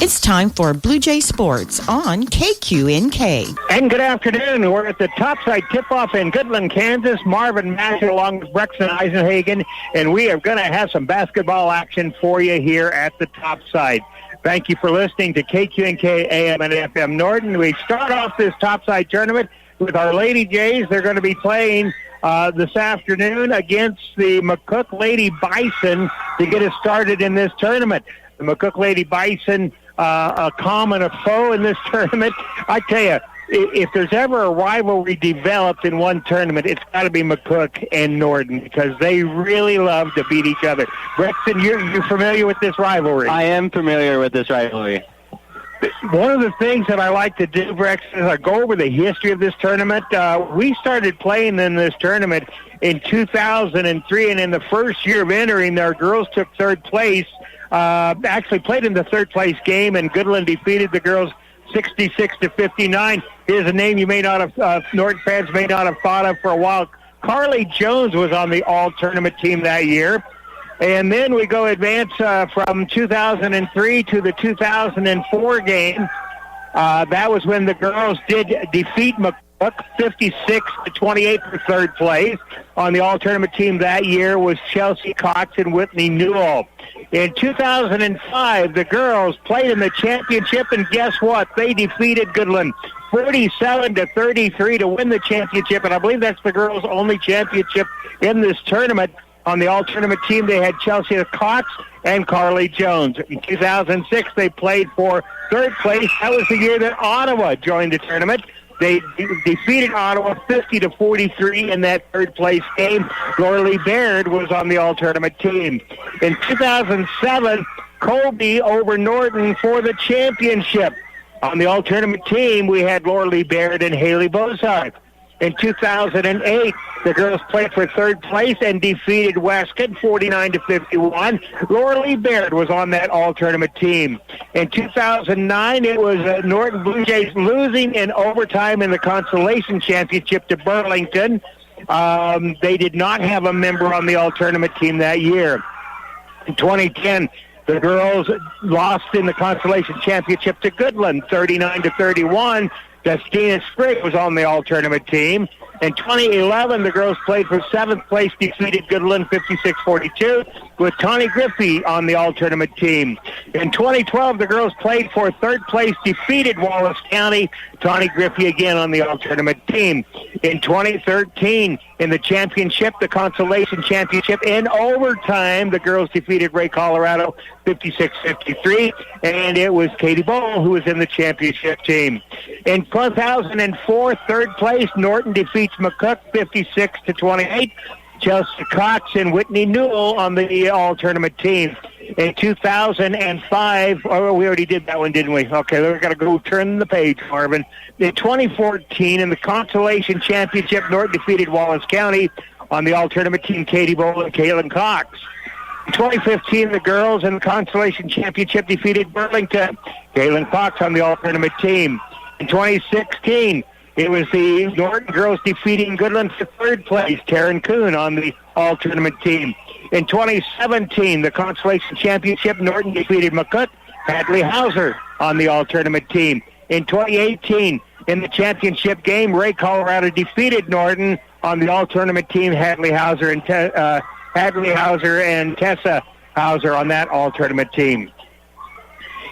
It's time for Bluejay Sports on KQNK. And good afternoon. We're at the Topside Tip-Off in Goodland, Kansas. Marvin Masher along with Brexton Eisenhagen, and we are going to have some basketball action for you here at the Topside. Thank you for listening to KQNK AM and FM Norton. We start off this Topside tournament with our Lady Jays. They're going to be playing this afternoon against the McCook Lady Bison to get us started in this tournament. The McCook Lady Bison, a common foe in this tournament. I tell you, if there's ever a rivalry developed in one tournament, it's got to be McCook and Norton because they really love to beat each other. Brexton, you're familiar with this rivalry? I am familiar with this rivalry. One of the things that I like to do, Brexton, is I go over the history of this tournament. We started playing in this tournament in 2003, and in the first year of entering, our girls took third place. Actually played in the third place game, and Goodland defeated the girls 66-59. Here's a name you may not have, Norton fans may not have thought of for a while. Carly Jones was on the all-tournament team that year. And then we go advance from 2003 to the 2004 game. That was when the girls did defeat McCook 56-28 for third place. On the all-tournament team that year was Chelsea Cox and Whitney Newell. In 2005, the girls played in the championship, and guess what? They defeated Goodland 47-33 to win the championship, and I believe that's the girls' only championship in this tournament. On the all-tournament team, they had Chelsea Cox and Carly Jones. In 2006, they played for third place. That was the year that Ottawa joined the tournament. They defeated Ottawa 50-43 in that third-place game. Lorelei Baird was on the all-tournament team. In 2007, Colby over Norton for the championship. On the all-tournament team, we had Lorelei Baird and Haley Bozart. In 2008, the girls played for third place and defeated Wescott 49-51. Lorelei Baird was on that all-tournament team. In 2009, it was Norton Bluejays losing in overtime in the Consolation Championship to Burlington. They did not have a member on the all-tournament team that year. In 2010, the girls lost in the Consolation Championship to Goodland 39-31. Justina Sprigg was on the all-tournament team. In 2011, the girls played for seventh place, defeated Goodland 56-42, with Tawny Griffey on the all-tournament team. In 2012, the girls played for third place, defeated Wallace County, Tawny Griffey again on the all-tournament team. In 2013, in the championship, the Consolation Championship, in overtime, the girls defeated Ray Colorado 56-53, and it was Katie Bowl who was in the championship team. In 2004, third place, Norton defeats McCook 56-28. Chelsea Cox and Whitney Newell on the all-tournament team. In 2005, oh, we already did that one, didn't we? Okay, we're going to go turn the page, Marvin. In 2014, in the Consolation Championship, Norton defeated Wallace County. On the all-tournament team, Katie Bowl and Kaylin Cox. In 2015, the girls in the Consolation Championship defeated Burlington. Kaylin Cox on the all-tournament team. In 2016, it was the Norton girls defeating Goodland for third place. Taryn Kuhn on the all-tournament team. In 2017, the Consolation Championship, Norton defeated McCook. Hadley Hauser on the all-tournament team. In 2018, in the championship game, Ray Colorado defeated Norton on the all-tournament team. Hadley Hauser and Tessa Hauser on that all-tournament team.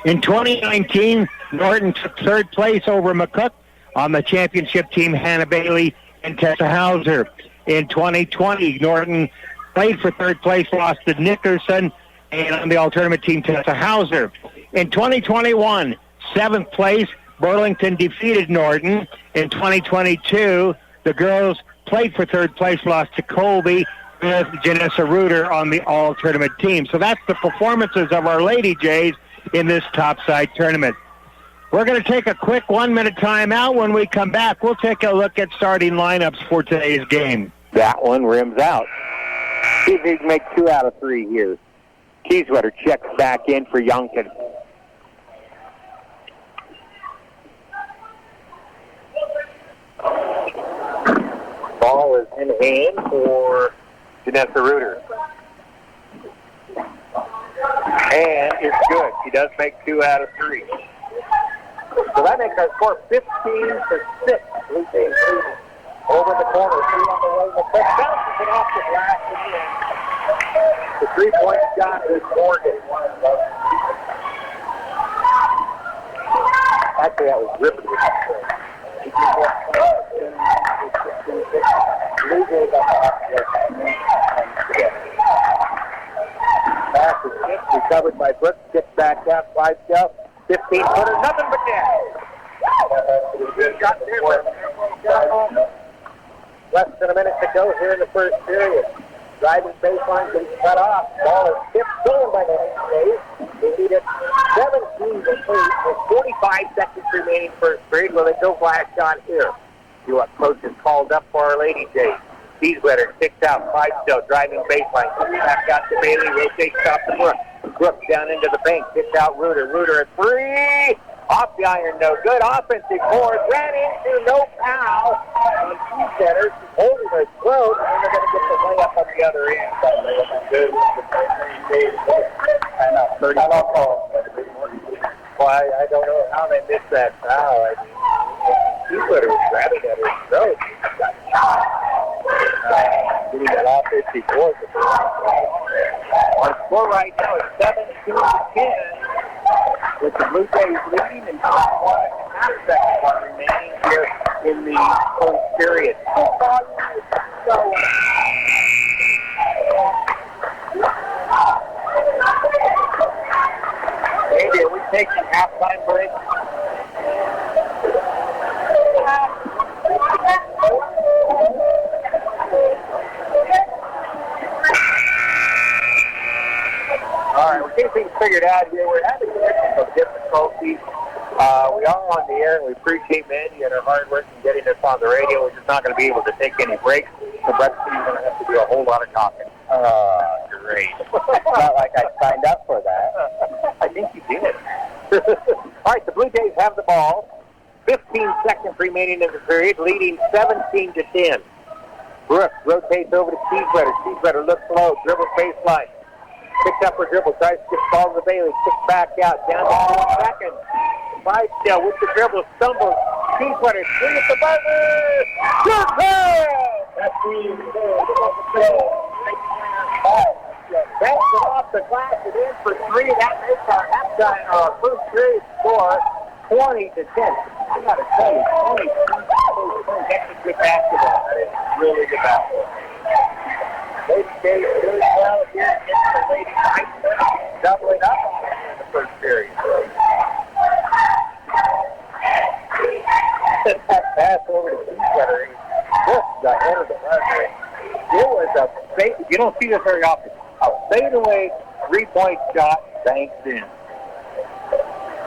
In 2019, Norton took third place over McCook. On the championship team, Hannah Bailey and Tessa Hauser. In 2020, Norton played for third place, lost to Nickerson, and on the all-tournament team, Tessa Hauser. In 2021, seventh place, Burlington defeated Norton. In 2022, the girls played for third place, lost to Colby, with Janessa Reuter on the all-tournament team. So that's the performances of our Lady Jays in this Topside tournament. We're going to take a quick 1-minute timeout. When we come back, we'll take a look at starting lineups for today's game. That one rims out. See if he can make 2 out of 3 here. Kieswetter checks back in for Youngkin. Ball is in hand for Janessa Reuter. And it's good. She does make 2 out of 3. So that makes our score 15-6. Blue Jays leading. Over the corner, 3 on the way. McCook bounces it off the glass and in. The 3-point shot is Morgan. Actually, that was Rippon with that point. Blue Jays up off there. Pass is hit, recovered by Brooks, gets back out, slides out, 15-footer, nothing but net. Less than a minute to go here in the first period. Driving baseline gets cut off. Ball is tipped, stolen by the Jays. They need it 17 to 8 with 45 seconds remaining first period. Will they go flash on here? See what coach has called up for our Lady Jays. Beeswetter kicks out, Clydesdale driving baseline. Comes back out to Bailey, rotates out to Brooks. Brooks down into the bank, kicks out Reuter. Reuter at 3. Off the iron, no good. Offensive board, ran into no foul on Beeswetter. She's holding her throat, and they're going to get the layup on the other end. Good. I know, 30 call. Well, I don't know how they missed that foul. I mean, Beeswetter was grabbing at her throat. Getting that offensive board. Our score right now is 17-10. With the Blue Jays leading and 1.5 seconds remaining here in the first period. Andy, are we taking halftime break? All right, we're getting things figured out here. We're having technical difficulties. We are on the air, and we appreciate Mandy and her hard work in getting us on the radio. We're just not going to be able to take any breaks. So Brett's going to have to do a whole lot of talking. Great. Not like I signed up for that. I think you did. All right, the Blue Jays have the ball. 15 seconds remaining in the period, leading 17-10. Brooks rotates over to Stevewetter. Stevewetter looks low, dribbles baseline. Picks up her dribble, tries to get the ball to Bailey, kicks back out, down to 2 seconds. Clydesdale with the dribble, stumbles. Stevewetter, 3 at the buzzer! Good pass! That's the banks it off the glass and in for 3. That makes our halftime, first period score 20-10. I gotta tell you, 20-10, that's a good basketball. That is really good basketball. Lady Jays doing well here against the Lady Knights, doubling up in the first period. That pass over to Beeswetter, just the head of the buzzer. It was a fade. You don't see this very often. A fadeaway 3-point shot banked in.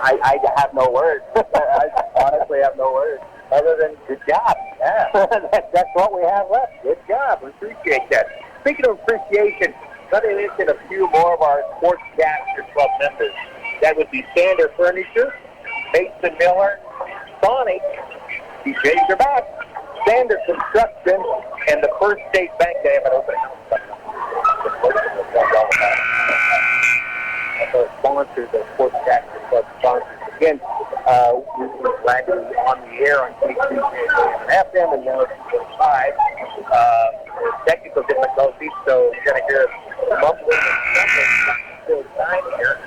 I have no words. I honestly have no words other than good job. Yeah, that's what we have left. Good job. We appreciate that. Speaking of appreciation, let me mention a few more of our Sportscaster Club members. That would be Sander Furniture, Mason Miller, Sonic, DJs are back, Sander Construction, and the First State Bank. They have an open house. Our sponsors, the Sportscaster Club sponsors. Again, we're glad to be on the air on KQJM and now it's 5. Technical difficulties, so you're going to hear mumbling and still time here.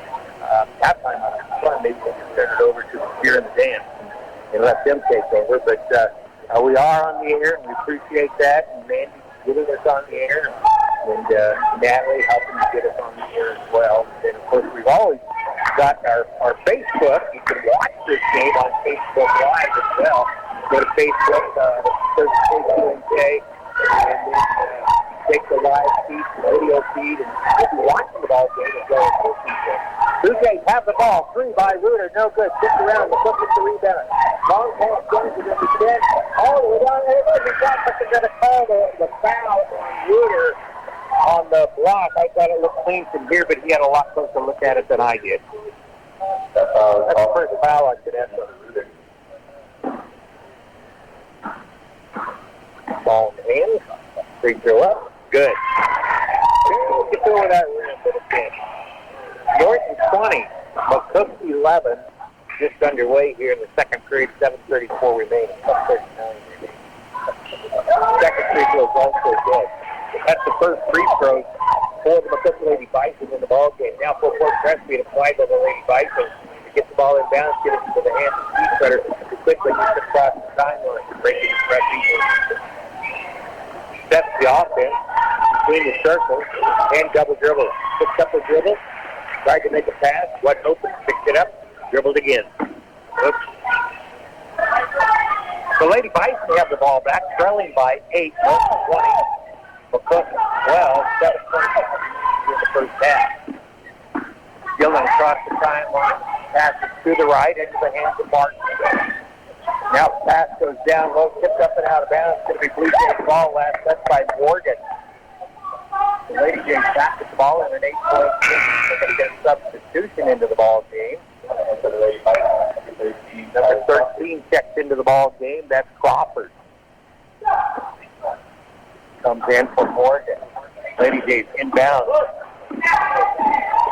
Halftime on fun, maybe we'll just turn it over to here in the dance and let them take over. But we are on the air, and we appreciate that. And Mandy getting us on the air, and Natalie helping to get us on the air as well. And of course, we've always got our Facebook. You can watch this game on Facebook Live as well. Go to Facebook, search KQNK, and then take the live feed, video feed, and if you're watching the ball game as well as listening to it. Blue Jays have the ball. 3 by Reuter, no good. Tipped around, the foot with the rebound. Long pass goes to the 10. All the way down there to the shot, but they're going to call the foul on Reuter on the block. I thought it looked clean from here, but he had a lot closer look at it than I did. That's the first foul on Cadence on Reuter. Ball in hand. Free throw up. Good. Get over that rim, but it's in. Norton 20. McCook 11. Just underway here in the second period. 7:34 remaining. 7:39 remaining. Second free throw is also good. That's the first free throw for the McCook Lady Bison in the ball game. Now full court press being applied by the Lady Bison. Get the ball in bounds, get it into the hands of the speed cutter to quickly get across the timeline, breaking the press easily. Sets the offense between the circles and double dribble. Picks up the dribble, tried to make a pass, wasn't open, picked it up, dribbled again. Oops. The Lady Bison have the ball back, trailing by 8, 20. McCook 12, 7:20 in the first half. Gillen across the timeline, passes to the right into the hands of Martin. Now the pass goes down low, tipped up and out of bounds. It's going to be Bluejay's ball, last set by Morgan. The Lady Jays back at the ball in an 8-point game. They're going to get a substitution into the ball game. Number 13 checks into the ball game. That's Crawford. Comes in for Morgan. Lady Jays inbound.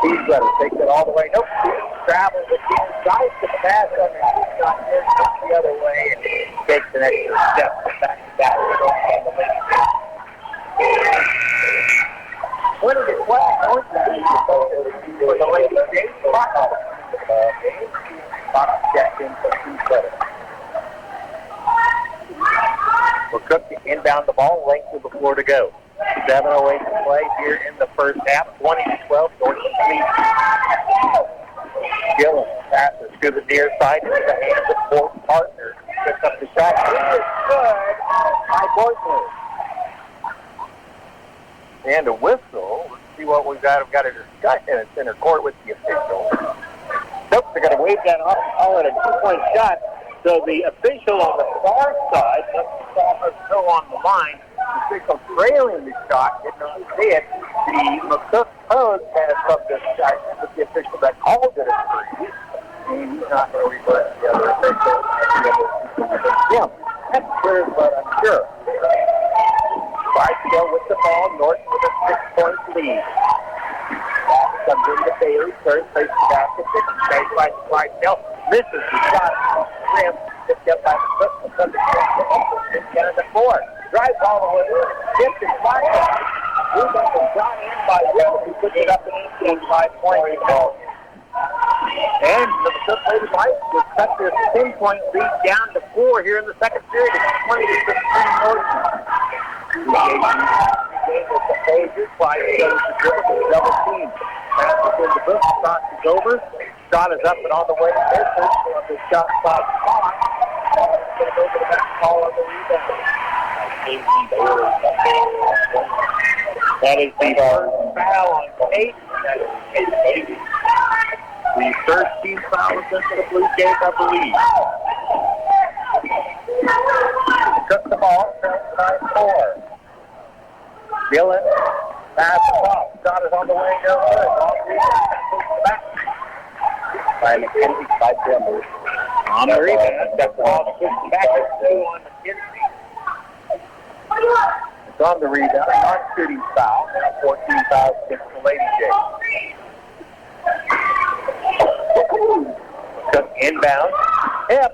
He's got to take it all the way. Nope. He travels again. Tries to pass underneath. Not here. Goes the other way and takes an extra step back to back. On the Lady Jays. 20 to 12. For the Lady Jays. Fox checked in for 2 seconds. McCook to inbound the ball, length of the floor to go. 7:08 to play here in the first half. 20 to 12, Norton leads. Gillen passes to the near side into the hands of Fort Partner. Picks up the shot. It is good by Bortner. And a whistle. Let's see what we've got. We've got a discussion at center court with the official. Nope, they're going to wave that off and call it a 2-point shot. So the official on the far side, still on the line, the official trailing the shot, did not see it. The McCook coach has some discussion with the official that called it a free. And he's not going to reverse the other official. Yeah, that's clear, but I'm sure. Barstow with the ball, Norton with a 6-point lead. Comes into Bailey, third place the basket, baseline to Barstow. Misses the shot off the rim, picked up by McCook, comes to get the 4. Drives all the way in, gets it Barstow. Moved up and got in by Will, who puts it up in 5-point ball. And the McCook Lady Bison will cut their 10-point lead down to 4 here in the second period. It's 20 to 16 Norton. Game with the Pagers, 5 goes to dribble, double team. Passes in the book, crosses over. Shot is up and on the way. Misses on the shot by Fox. Going to go to the back, call on the rebound. That is the first foul on Kate. That is Kate. The 13th foul against the Blue Jays, I believe. Took the ball, turns by 4. Gillen, pass off. Shot is on the way, no good. Back. By McKenzie, by Denver. On the rebound, that's the ball pushed back to 2 on McKenzie. It's on the rebound, non-shooting foul. Now 14 fouls against the Lady Jays. Took inbound. Hip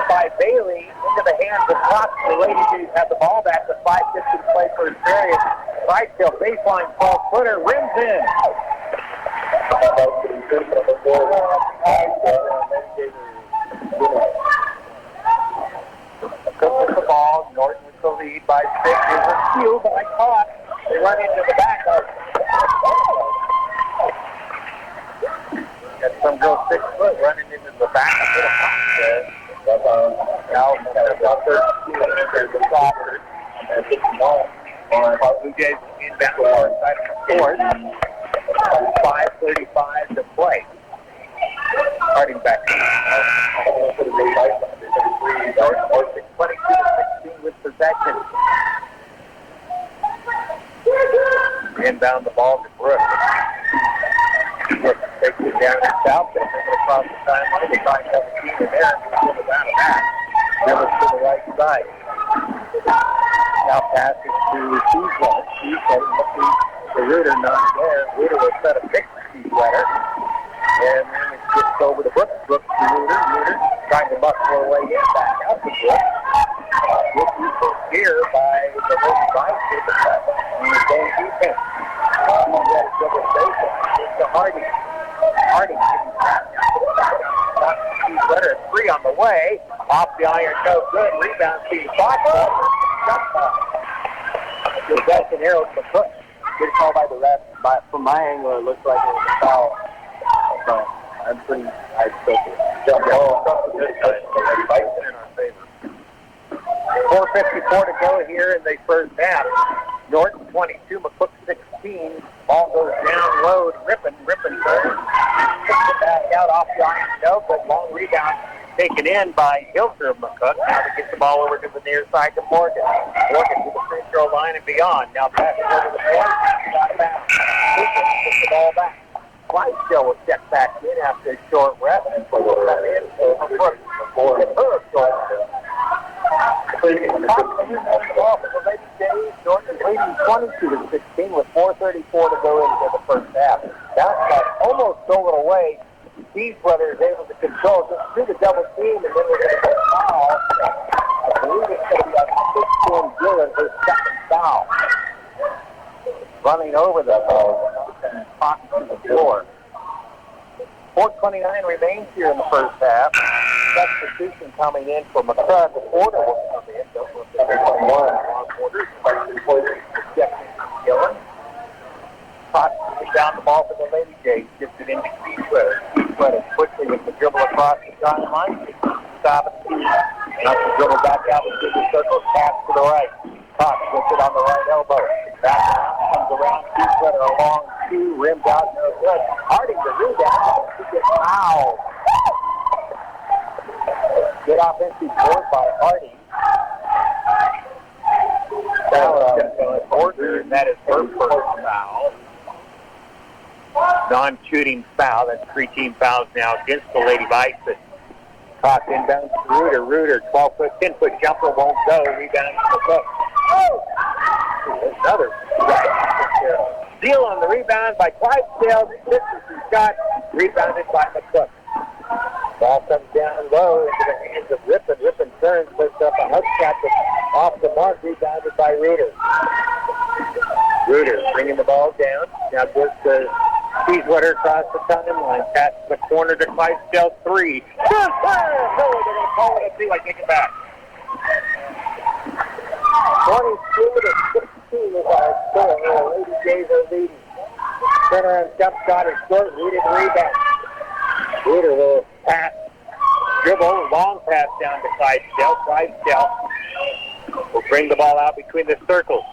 by Bailey into the hands of Fox. The Lady Jays have the ball back with 5:50 to play for the period. Barstow baseline 12-footer, rims in. Cook with the ball. Norton with the lead by 6. There's a steal by Cox. They run into the back. Got some girl 6 foot running into the back of the box. Now, about 13 there's the Crawford. And it's the ball. Blue Jays inbound side of the court. 5:35 to play. Starting back. 22-16 with possession. Inbound the ball to Brooks. Brooks takes it down south. They bring it across the timeline. They find 17 in there and pull it out of that. Rivers to the right side. Now passes to Keysler. Keysler looking the Reuter not there. Reuter will set a pick for Keysler. sweater. And then it gets over to Brooks. Brooks to Reuter. Trying to muscle her way in back out to Brooks. Good defense here by the Lady Bison on the same defense. To Hardy. Hardy getting trapped down. Sweater 3 on the way. Off the iron, no good. Rebound to Fox. Good best in arrows for McCook. Good call by the ref. From my angle, it looks like it was a foul. So I'm pretty. I expect it. Jump ball. Good side. The Bison in our favor. 4:54 to go here in the first half. Norton 22, McCook 16. Ball goes down low. Rippin turns. Kicks it back out off the iron, no, but long rebound taken in by Hilser of McCook. Now to get the ball over to the near side to Morgan. Morgan to the free throw line and beyond. Now passes over the board. Got back. Puts the ball back. Clydesdale will check back in after a short rest. And put that in for McCook. Norton leading 22-16 with 4:34 to go into the first half. That's almost stolen away. These brothers able to control just through the double team, and then we're going to get a foul. I believe it's going to be on 16 Gillen, his second foul. Running over the ball and popping to the floor. 4:29 remains here in the first half. Substitution coming in for McCook. The quarter will come in. Don't look at it. One quarter. Gillen. Potts down the ball for the Lady Jays. Gets it into Keysweater. Keysweater quickly with the dribble across the timeline. Stop at the key. Not the dribble back out into the circle. Pass to the right. Potts gets it on the right elbow. Back around. Comes around. Keysweater a long two. Rimmed out. No good. Harding the rebound. He gets fouled. Good offensive board by Harding. Order, and that is her first foul. Non-shooting foul. That's 3 team fouls now against the Lady Bison. Toss inbound to Reuter. Reuter, 12-foot, 10-foot jumper won't go. Rebound to McCook. Another steal on the rebound by Clydesdale. Misses his shot. Rebounded by McCook. Ball comes down low into the hands of Rippin. Rippin turns, puts up a hook shot off the mark, rebounded by Reuter. Reuter bringing the ball down. Now goes to Keysweater across the timeline. Pass to the corner to Clydesdale 3. They're going to call it a 2. I take it back. 22-16 is our score. Lady Jays are leading. Turnaround jump shot is short. Reuter the rebound. Reuter will pass, dribble, long pass down to Clydesdale. Clydesdale will bring the ball out between the circles.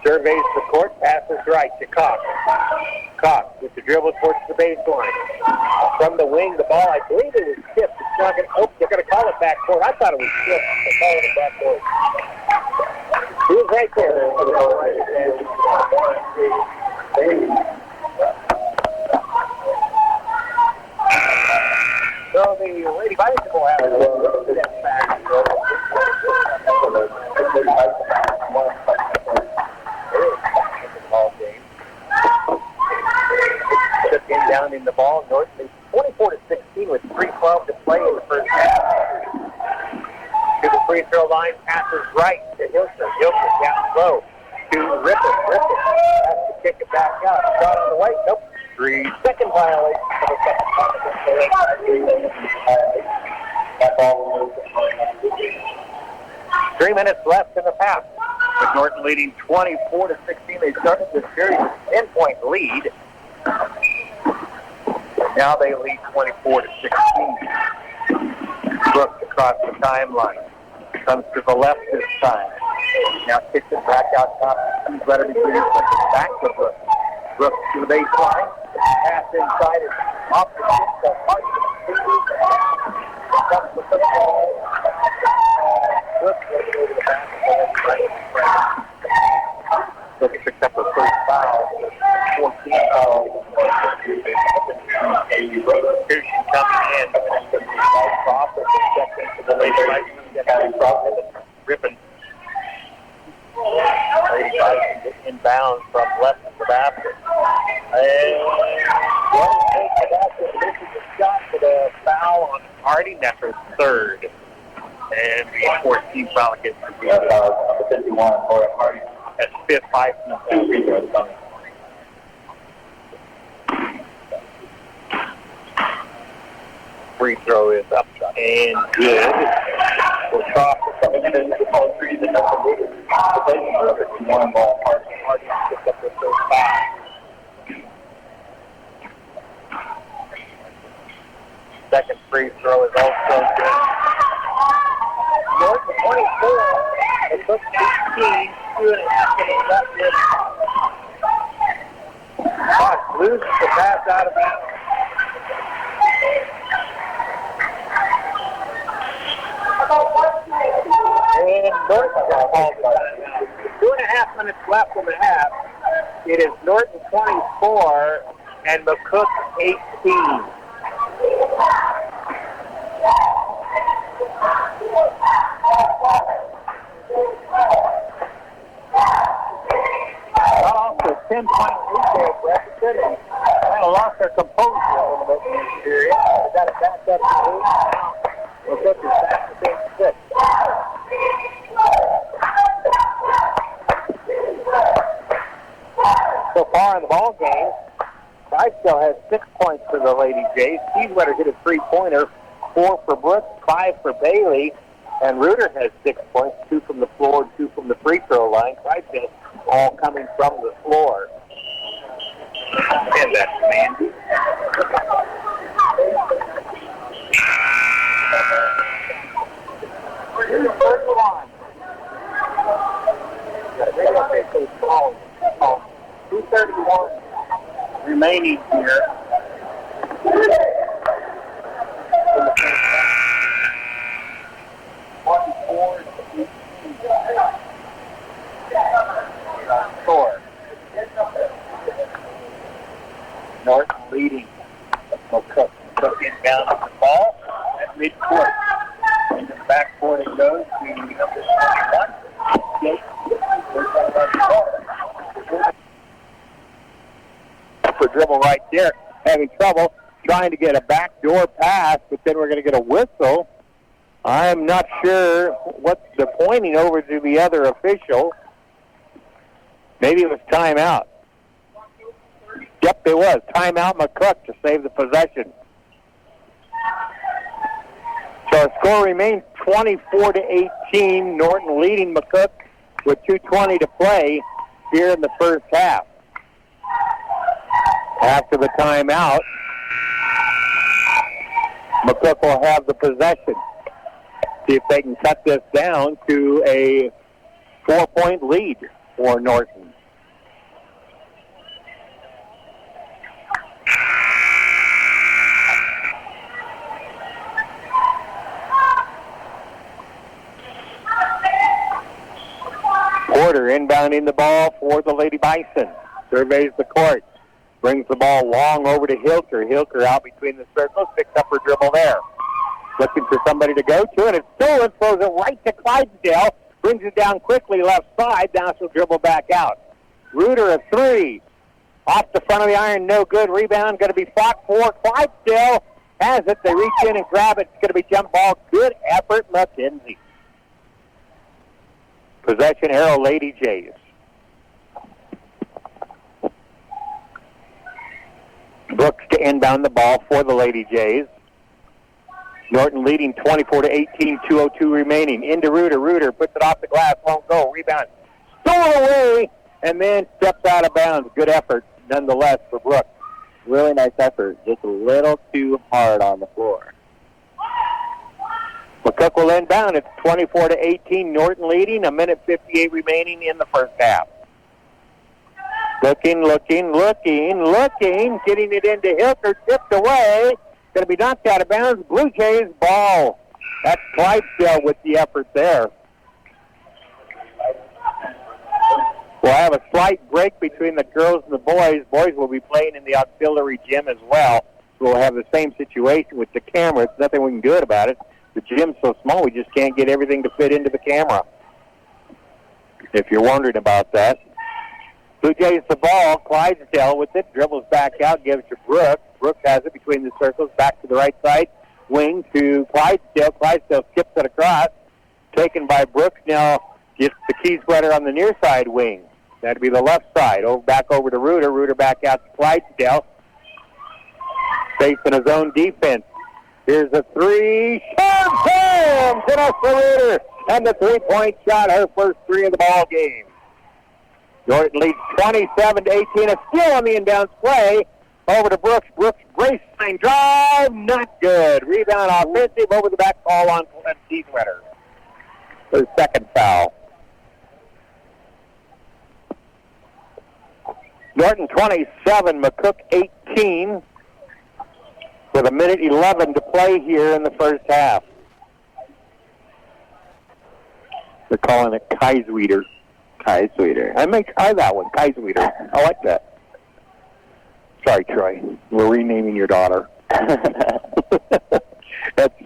Surveys the court, passes right to Cox. Cox with the dribble towards the baseline. From the wing, the ball, I believe it was tipped. It's not going to, they're going to call it back court. I thought it was tipped. They're calling it back court. He was right there. So the Lady Bison will have a step back. Took in down in the ball. Norton 24-16 with 3:12 to play in the first half. To the free throw line, passes right to Hilser. Hilser down low to Rippin. Rippin has to kick it back out. Shot on the way. Nope. 3-second violation for the second time. That ball was 3 minutes left in the half. With Norton leading 24-16, they started this series with a 10-point lead. Now they lead 24-16. Brooks across the timeline. Comes to the left this time. Now kicks it back out top. He's better between his back to Brooks. Brooks to the baseline. Pass inside and off the kick. Comes with the ball. Brooks goes over the back. Brooks picks up the first foul. 14 fouls. Substitution coming in. Off the step into the Lady Bison. Rippin. Lady Bison inbounds from left of the basket. And Harding. That's her third. And the 14 foul gets to be number 51, Laura Harding. That's fifth, 5-2 free throws coming. Free throw is up and good. We'll try for some minutes to call threes and number 51 ball. Harding picks up the first foul. Second free throw is also good. Norton 24. It took 16. 2.5 minutes left here. Fox loses the pass out of bounds. And Norton got called for that. 2.5 minutes left in the half. It is Norton 24 and McCook 18. Got off to a 10-point lead there for Epperson, and kind of lost their composure a little bit in this period. They got it back up to 8. Now McCook is back to 6. So far in the ball game, Clydesdale has 6 points for the Lady Jays. Stevewetter hit a 3-pointer, 4 for Brooks, 5 for Bailey, and Reuter has 6 points, 2 from the floor, 2 from the free throw line. Clydesdale all coming from the floor. And that's Mandy. Here's the first one. 2:31 remaining here. Score. Norton leading. McCook inbound on the ball at midcourt. In the backcourt it goes to number 21. For dribble right there, having trouble trying to get a backdoor pass, but then we're going to get a whistle. I'm not sure what the pointing over to the other official. Maybe it was timeout. Yep, it was. Timeout McCook to save the possession. So our score remains 24-18. Norton leading McCook with 2:20 to play here in the first half. After the timeout, McCook will have the possession. See if they can cut this down to a 4-point lead for Norton. Porter inbounding the ball for the Lady Bison. Surveys the court. Brings the ball long over to Hilker. Hilker out between the circles. Picks up her dribble there. Looking for somebody to go to, and it's stolen. Throws it right to Clydesdale. Brings it down quickly left side. Now she'll dribble back out. Reuter a 3. Off the front of the iron, no good. Rebound going to be fought for. Clydesdale has it. They reach in and grab it. It's going to be jump ball. Good effort, McKenzie. Possession arrow, Lady Jays. Brooks to inbound the ball for the Lady Jays. Norton leading 24-18, 2:02 remaining. Into Reuter. Reuter puts it off the glass, won't go. Rebound. Stolen away, and then steps out of bounds. Good effort, nonetheless, for Brooks. Really nice effort. Just a little too hard on the floor. McCook will inbound. It's 24-18. Norton leading. 1:58 remaining in the first half. Looking. Getting it into Hilker. Tipped away. Going to be knocked out of bounds. Blue Jays ball. That's Clydesdale with the effort there. We'll have a slight break between the girls and the boys. Boys will be playing in the auxiliary gym as well. So we'll have the same situation with the camera. It's nothing we can do about it. The gym's so small, we just can't get everything to fit into the camera. If you're wondering about that. Blue Jays the ball. Clydesdale with it. Dribbles back out. Gives to Brooks. Brooks has it between the circles. Back to the right side. wing to Clydesdale. Clydesdale skips it across. Taken by Brooks. Now gets the key sweater on the near side wing. That'd be the left side. Back over to Reuter. Reuter back out to Clydesdale. Facing his own defense. Here's a three. Sharp jam! Hit us for Reuter. And the three-point shot, her first three of the ball game. Norton leads 27-18. A steal on the inbounds play. Over to Brooks. Brooks, baseline drive. Not good. Rebound offensive over the back call on Steve Winter. His second foul. Norton 27, McCook 18. With 1:11 to play here in the first half. They're calling it Kaisweeder. Kaisweeder. I may try that one, Kaisweeder. I like that. Sorry, Troy. We're renaming your daughter. That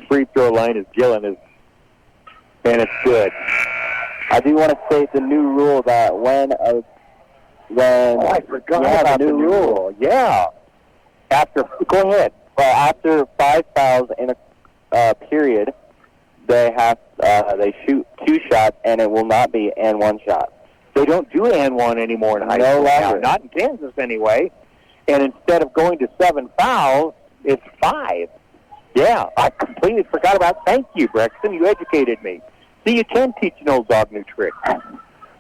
free throw line is Gillen, and it's good. I do want to state the new rule that when I forgot about the new rule. Yeah. Go ahead. Well, after 5 fouls in a period, they shoot 2 shots, and it will not be and 1 shot. They don't do and 1 anymore in high school. Now, not in Kansas anyway. And instead of going to 7 fouls, it's 5. Yeah, I completely forgot about. Thank you, Brexton. You educated me. See, you can teach an old dog new tricks.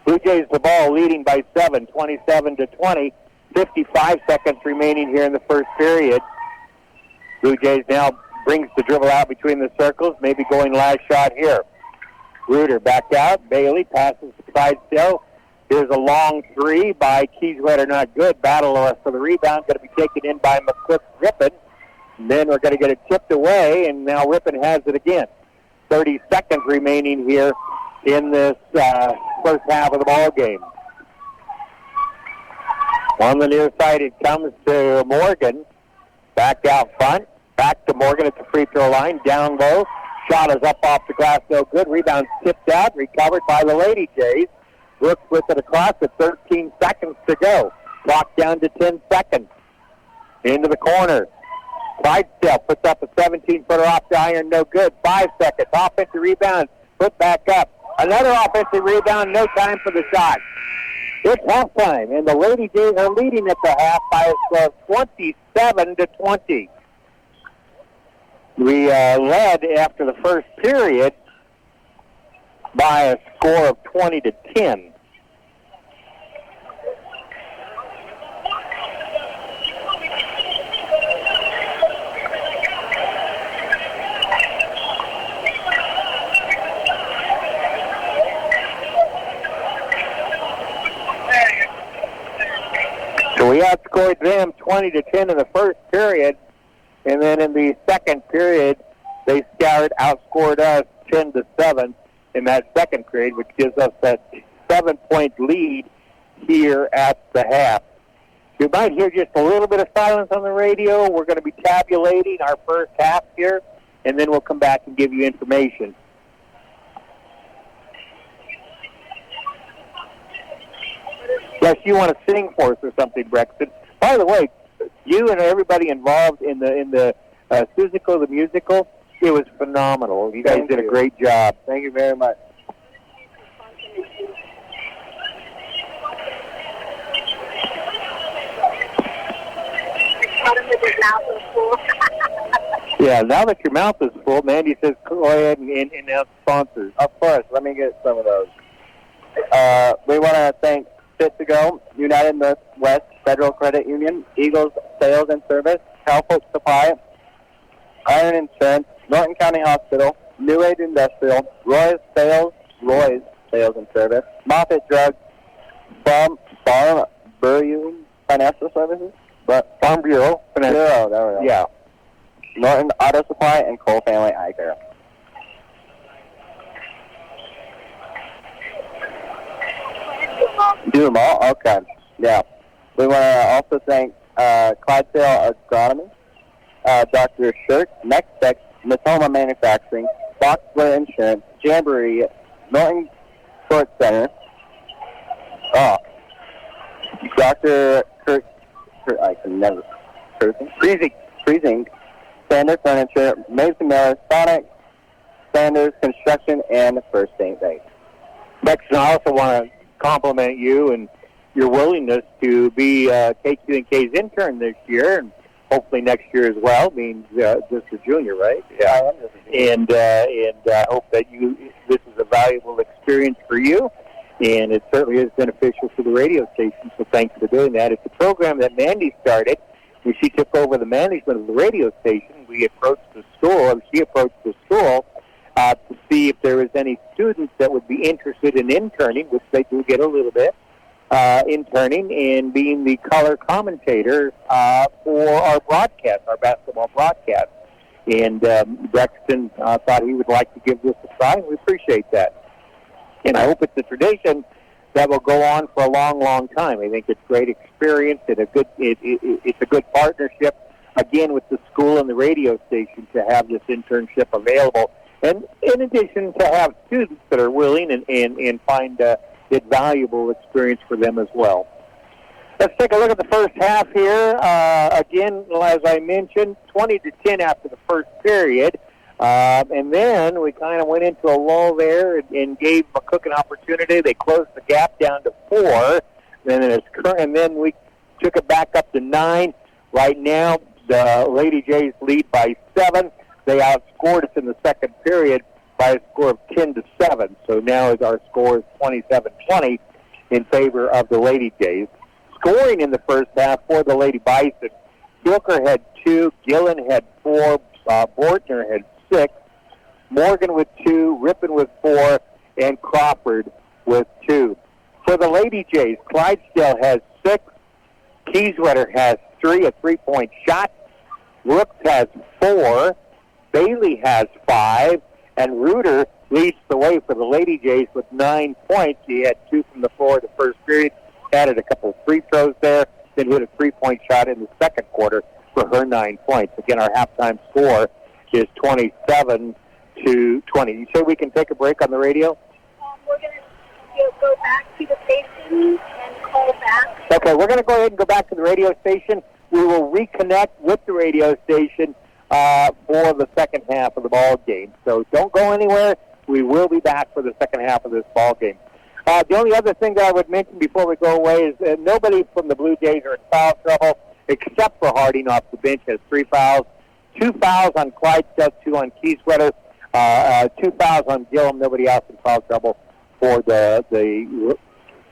Blue Jays the ball, leading by 7, 27-20. 55 seconds remaining here in the first period. Blue Jays now brings the dribble out between the circles, maybe going last shot here. Reuter back out. Bailey passes to Clydesdale. Here's a long three by Kieswetter, not good. Battle for the rebound, going to be taken in by McCook Rippon. And then we're going to get it tipped away, and now Rippon has it again. 30 seconds remaining here in this first half of the ball game. On the near side, it comes to Morgan. Back out front. Back to Morgan at the free throw line. Down low. Shot is up off the glass. No good. Rebound tipped out. Recovered by the Lady Jays. Brooks with it across with 13 seconds to go. Clock down to 10 seconds. Into the corner. Clydesdale puts up a 17-footer off the iron. No good. 5 seconds. Offensive rebound. Put back up. Another offensive rebound. No time for the shot. It's halftime, and the Lady Jays are leading at the half by a score of 27-20. We led after the first period by a score of 20-10. So we outscored them 20-10 in the first period, and then in the second period, they outscored us 10-7 in that second period, which gives us that 7-point lead here at the half. You might hear just a little bit of silence on the radio. We're going to be tabulating our first half here, and then we'll come back and give you information. Yes, you want to sing for us or something, Brexton. By the way, you and everybody involved in the Suzico, the musical, it was phenomenal. You guys did a great job. Thank you very much. Yeah, now that your mouth is full, Mandy says go ahead and announce sponsors. Of course, let me get some of those. We want to thank Fit to Go, United Northwest Federal Credit Union, Eagles Sales and Service, Calfolk Supply, Iron Insurance, Norton County Hospital, New Age Industrial, Roy's Sales and Service, Moffitt Drugs, Farm Bureau Financial Services, Farm Bureau. there we go. Yeah. Norton Auto Supply, and Cole Family Eye Care. Do them all? Okay. Yeah. We want to also thank Clydesdale Agronomy, Dr. Shirk, Next Tech, Matoma Manufacturing, Boxler Insurance, Jamboree, Norton Sports Center, Dr. I can never, Freezing, Sanders Furniture, Mason Miller, Sonic, Sanders Construction, and First St. Bank. Braxton, I also want to compliment you and your willingness to be KQ&K's intern this year, and hopefully next year as well, being just a junior, right? Yeah, I am just a junior. And I hope that this is a valuable experience for you, and it certainly is beneficial for the radio station, so thanks for doing that. It's a program that Mandy started. When she took over the management of the radio station, she approached the school to see if there was any students that would be interested in interning, which they do get a little bit, interning and being the color commentator for our broadcast, our basketball broadcast. And Braxton thought he would like to give this a try, and we appreciate that. And I hope it's a tradition that will go on for a long, long time. I think it's great experience and it's a good partnership, again, with the school and the radio station to have this internship available. And in addition, to have students that are willing and find it valuable experience for them as well. Let's take a look at the first half here. Again, as I mentioned, 20-10 after the first period. And then we kind of went into a lull there and gave McCook an opportunity. They closed the gap down to 4. And then we took it back up to 9. Right now, the Lady Jays lead by 7. They outscored us in the second period by a score of 10-7. So now our score is 27-20 in favor of the Lady Jays. Scoring in the first half for the Lady Bison, Hilker had 2, Gillen had 4, Bortner had 6, Morgan with 2, Rippon with 4, and Crawford with 2. For the Lady Jays, Clydesdale has 6, Kieswetter has 3, a 3-point shot, Brooks has 4, Bailey has 5, and Reuter leads the way for the Lady Jays with 9 points. He had 2 from the floor the first period, added a couple of free throws there, then hit a 3-point shot in the second quarter for her 9 points. Again, our halftime score is 27-20. You say we can take a break on the radio? We're going to go back to the station and call back. Okay, we're going to go ahead and go back to the radio station. We will reconnect with the radio station for the second half of the ball game. So don't go anywhere. We will be back for the second half of this ball game. The only other thing that I would mention before we go away is that nobody from the Blue Jays are in foul trouble except for Harding off the bench has 3 fouls. 2 fouls on Clydesdale, 2 on Kieswetter, 2 fouls on Gillum. Nobody else in foul trouble for the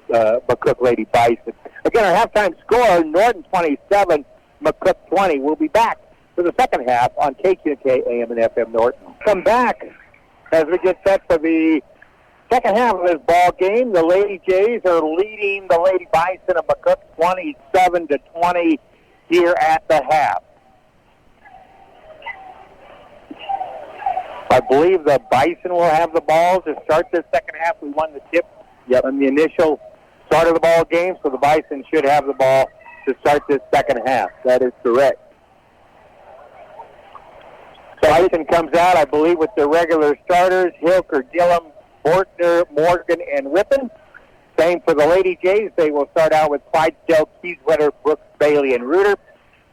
McCook Lady Bison. Again, our halftime score, Norton 27, McCook 20. We'll be back for the second half on KQ&K AM and FM Norton. Come back as we get set for the second half of this ball game. The Lady Jays are leading the Lady Bison of McCook 27-20 here at the half. I believe the Bison will have the ball to start this second half. We won the tip on the initial start of the ball game, so the Bison should have the ball to start this second half. That is correct. Bison comes out, I believe, with their regular starters, Hilker, Gillum, Bortner, Morgan, and Rippon. Same for the Lady Jays. They will start out with Clydesdale, Kieswetter, Brooks, Bailey, and Reuter.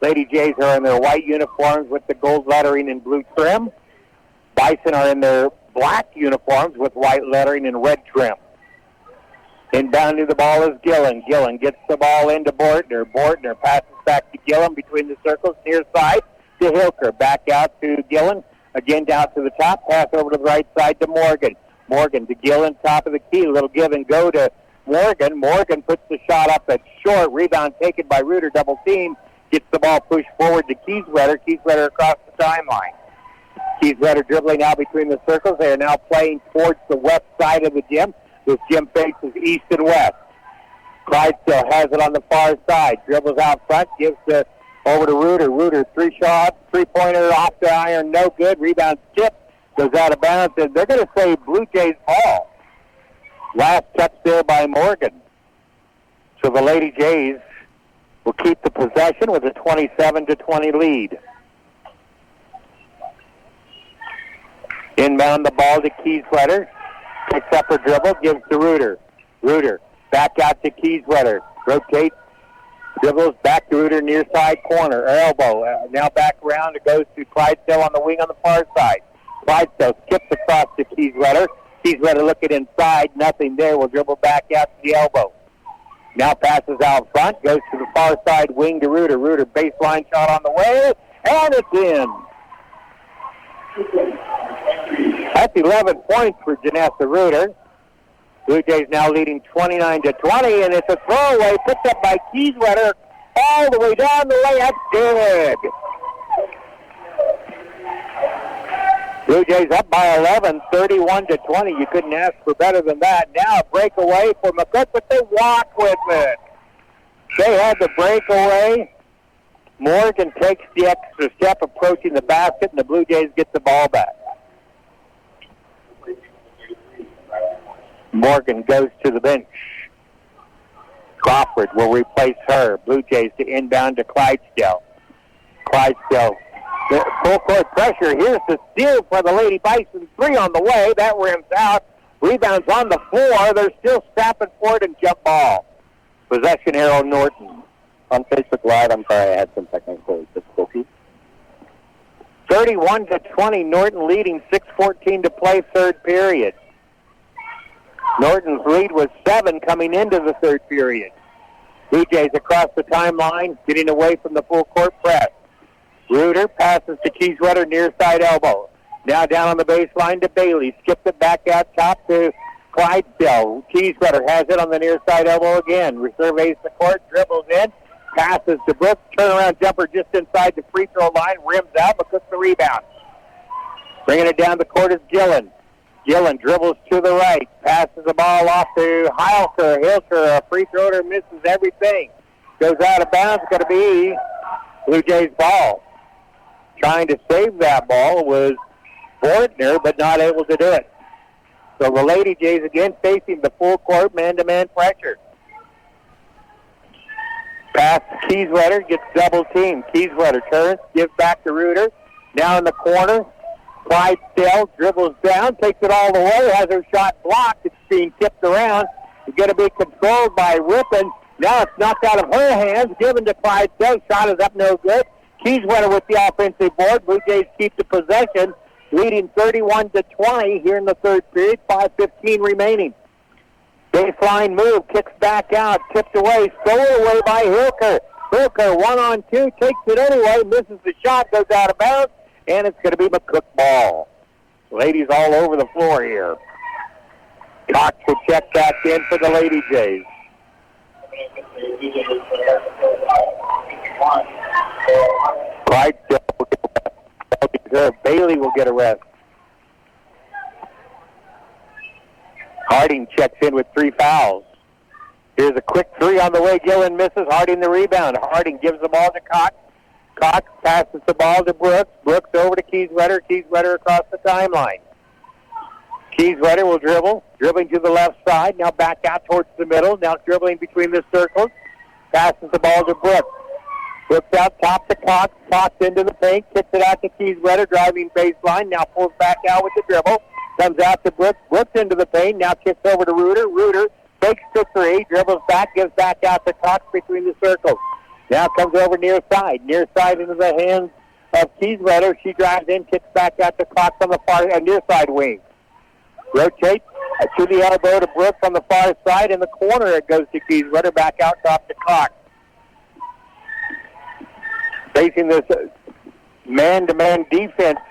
Lady Jays are in their white uniforms with the gold lettering and blue trim. Bison are in their black uniforms with white lettering and red trim. Inbounding the ball is Gillen. Gillen gets the ball into Bortner. Bortner passes back to Gillen between the circles, near side to Hilker. Back out to Gillen. Again down to the top. Pass over to the right side to Morgan. Morgan to Gillen, top of the key. Little give and go to Morgan. Morgan puts the shot up that's short. Rebound taken by Reuter. Double team. Gets the ball pushed forward to Kieswetter. Kieswetter across the timeline. Kieswetter dribbling out between the circles. They are now playing towards the west side of the gym. This gym faces east and west. Clydesdale has it on the far side. Dribbles out front. Gives it over to Reuter. Reuter, 3-pointer off the iron. No good. Rebound tip. Goes out of bounds. And they're going to say Blue Jays ball. Last touch there by Morgan. So the Lady Jays will keep the possession with a 27-20 lead. Inbound the ball to Kieswetter. Picks up her dribble, gives to Reuter. Reuter back out to Kieswetter. Rotates Dribbles back to Reuter near side corner. Elbow. Now back around. It goes to Clydesdale on the wing on the far side. Clydesdale skips across to Kieswetter. Kieswetter looking inside. Nothing there. Will dribble back out to the elbow. Now passes out front. Goes to the far side wing to Reuter. Reuter baseline shot on the way. And it's in. That's 11 points for Janessa Reuter. Blue Jays now leading 29-20, and it's a throwaway picked up by Kieswetter all the way down the way. That's good. Blue Jays up by 11, 31-20. You couldn't ask for better than that. Now a breakaway for McCook, but they walk with it. They had the breakaway. Morgan takes the extra step approaching the basket, and the Blue Jays get the ball back. Morgan goes to the bench. Crawford will replace her. Blue Jays to inbound to Clydesdale. Clydesdale, full court pressure. Here's the steal for the Lady Bison. 3 on the way. That rims out. Rebounds on the floor. They're still snapping for it and jump ball. Possession arrow Norton. On Facebook Live, I'm sorry, I had some technical difficulties. 31-20. Norton leading. 6:14 to play, third period. Norton's lead was 7 coming into the third period. Blue Jays across the timeline, getting away from the full court press. Reuter passes to Kieswetter near side elbow. Now down on the baseline to Bailey. Skipped it back out top to Clydesdale. Kieswetter has it on the near side elbow again. Resurveys the court, dribbles in, passes to Brooks. Turnaround jumper just inside the free throw line. Rims out, but gets the rebound. Bringing it down the court is Gillen. Gillen dribbles to the right, passes the ball off to Hilker. Hilker, a free thrower, misses everything. Goes out of bounds, going to be Blue Jays ball. Trying to save that ball was Bordner, but not able to do it. So the Lady Jays again facing the full court man-to-man pressure. Pass to Kieswetter, gets double teamed. Kieswetter turns, gives back to Reuter. Now in the corner. Clydesdale dribbles down, takes it all the way, has her shot blocked. It's being tipped around. It's going to be controlled by Rippon. Now it's knocked out of her hands, given to Clydesdale. Shot is up, no good. Kieswetter with the offensive board. Blue Jays keep the possession, leading 31-20 here in the third period. 5:15 remaining. Baseline move, kicks back out, tipped away, stolen away by Hilker. Hilker 1-on-2, takes it anyway, misses the shot, goes out of bounds. And it's going to be McCook ball. Ladies all over the floor here. Cox will check back in for the Lady Jays. Clydesdale will get a rest. Bailey will get a rest. Harding checks in with 3 fouls. Here's a quick 3 on the way. Gillen misses. Harding the rebound. Harding gives the ball to Cox. Cox passes the ball to Brooks. Brooks over to Kieswetter. Kieswetter across the timeline. Kieswetter will dribble. Dribbling to the left side. Now back out towards the middle. Now dribbling between the circles. Passes the ball to Brooks. Brooks out top to Cox. Cox into the paint. Kicks it out to Kieswetter. Driving baseline. Now pulls back out with the dribble. Comes out to Brooks. Brooks into the paint. Now kicks over to Reuter. Reuter takes the 3. Dribbles back. Gives back out to Cox between the circles. Now comes over near side. Near side into the hands of Kieswetter. She drives in, kicks back out to Cox on the far near side wing. Rotates to the elbow to Brooks on the far side. In the corner it goes to Kieswetter. Back out top to Cox. Facing this man-to-man defense.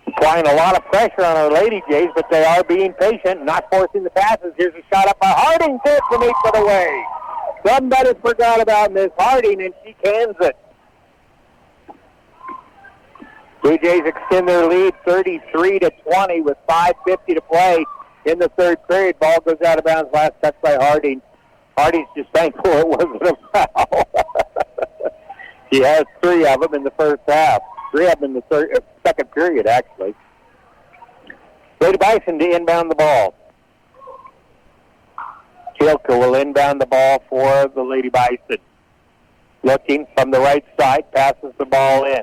Applying a lot of pressure on our Lady Jays, but they are being patient, not forcing the passes. Here's a shot up by Harding. Good from 8 foot away. Somebody forgot about Miss Harding, and she cans it. Blue Jays extend their lead 33-20 with 5:50 to play in the third period. Ball goes out of bounds. Last touch by Harding. Harding's just thankful it wasn't a foul. She has 3 of them in the first half. 3 of them in the second period, actually. Lady Bison to inbound the ball. Hilker will inbound the ball for the Lady Bison. Looking from the right side, passes the ball in.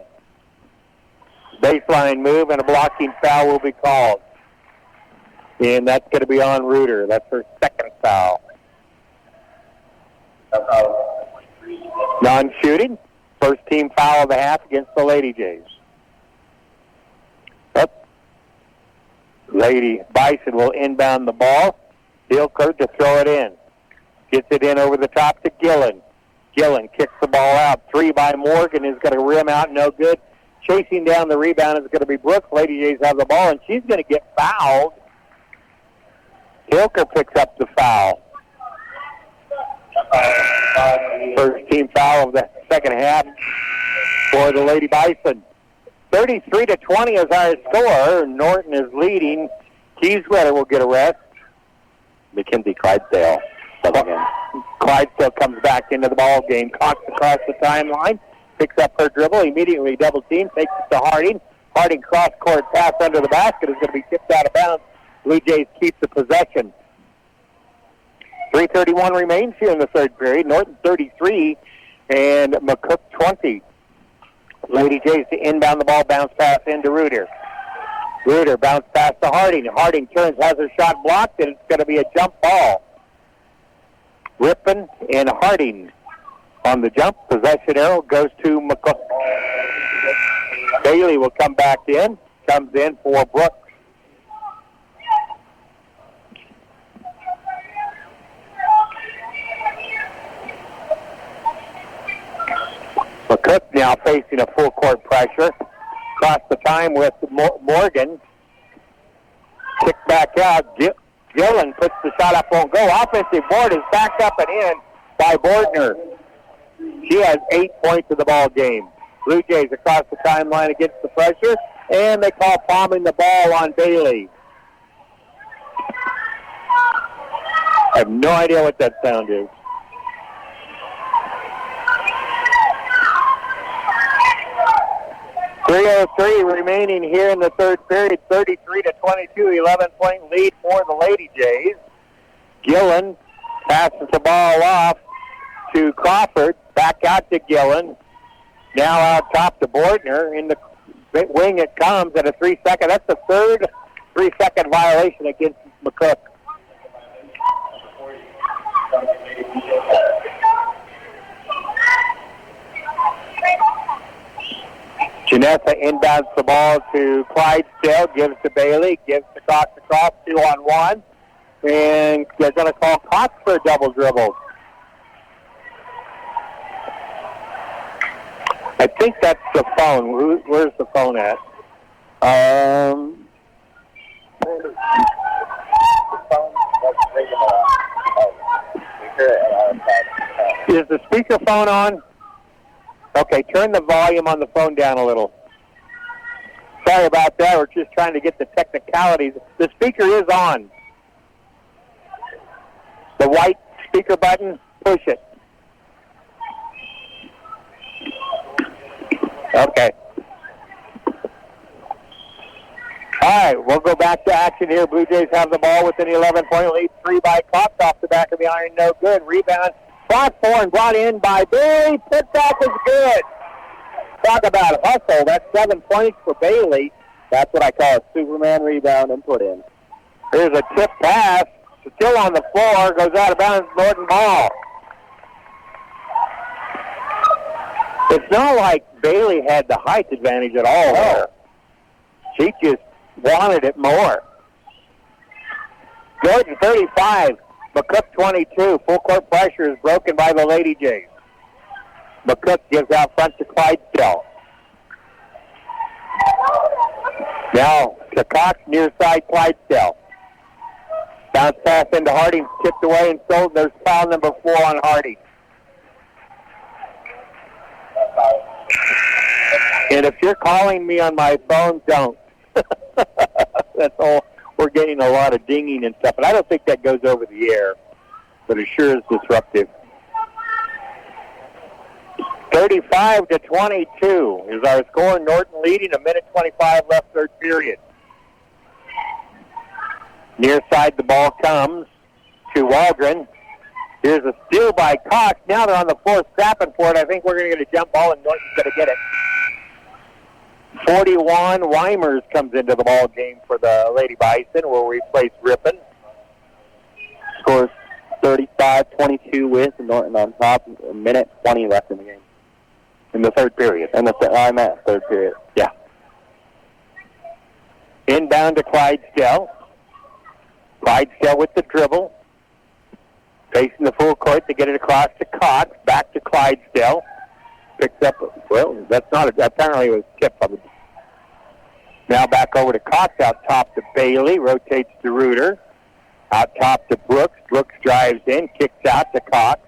Baseline move and a blocking foul will be called. And that's going to be on Reuter. That's her second foul. Non-shooting. First team foul of the half against the Lady Jays. Up. Lady Bison will inbound the ball. Hilker to throw it in. Gets it in over the top to Gillen. Gillen kicks the ball out. 3 by Morgan is going to rim out. No good. Chasing down the rebound is going to be Brooks. Lady Jays have the ball, and she's going to get fouled. Hilker picks up the foul. First team foul of the second half for the Lady Bison. 33-20 is our score. Norton is leading. Keyswetter will get a rest. Mackenzie Clydesdale coming in. Clydesdale comes back into the ball game. Cox across the timeline. Picks up her dribble. Immediately double team. Takes it to Harding. Harding cross-court pass under the basket is going to be tipped out of bounds. Blue Jays keep the possession. 3:31 remains here in the third period. Norton 33 and McCook 20. Lady Jays to inbound the ball, bounce pass into Reuter. Reuter bounce pass to Harding. Harding turns, has her shot blocked, and it's going to be a jump ball. Rippon and Harding on the jump. Possession arrow goes to McCook. Bailey will come back in. Comes in for Brooks. McCook now facing a full court pressure. Across the time with Morgan. Kick back out. Gillen puts the shot up, won't go. Offensive board is backed up and in by Bordner. She has 8 points in the ball game. Blue Jays across the timeline against the pressure, and they call palming the ball on Bailey. I have no idea what that sound is. .303 remaining here in the third period. 33-22, 11-point lead for the Lady Jays. Gillen passes the ball off to Crawford. Back out to Gillen. Now out top to Bordner. In the wing it comes at a 3-second. That's the third 3-second violation against McCook. Janessa inbounds the ball to Clydesdale, gives to Bailey, gives to Cox across, 2-on-1. And they're going to call Cox for a double dribble. I think that's the phone. Where's the phone at? Is the speakerphone on? Okay, turn the volume on the phone down a little. Sorry about that. We're just trying to get the technicalities. The speaker is on. The white speaker button, push it. Okay. All right, we'll go back to action here. Blue Jays have the ball with an 11-point lead. 3 by Cox off the back of the iron, no good. Rebound. Fought for and brought in by Bailey. Putback is good. Talk about a hustle. That's 7 points for Bailey. That's what I call a Superman rebound and put in. Here's a tip pass. Still on the floor. Goes out of bounds. Norton ball. It's not like Bailey had the height advantage at all there. She just wanted it more. Jordan 35. McCook 22. Full court pressure is broken by the Lady Jays. McCook gives out front to Clydesdale. Now to Cox, near side Clydesdale. Bounce pass into Harding, tipped away and sold. There's foul number 4 on Harding. And if you're calling me on my phone, don't. That's all. We're getting a lot of dinging and stuff, and I don't think that goes over the air, but it sure is disruptive. 35-22 is our score. Norton leading, 1:25 left third period. Near side the ball comes to Waldron. Here's a steal by Cox. Now they're on the floor scrapping for it. I think we're going to get a jump ball, and Norton's going to get it. 41, Weimers comes into the ball game for the Lady Bison. Will replace Rippon. Scores 35-22 with Norton on top. A minute 20 left in the game. In the third period. I'm at third period. Yeah. Inbound to Clydesdale. Clydesdale with the dribble. Facing the full court to get it across to Cox. Back to Clydesdale. Picks up, well, that's not, apparently it was tipped. Now back over to Cox, out top to Bailey. Rotates to Reuter. Out top to Brooks. Brooks drives in, kicks out to Cox.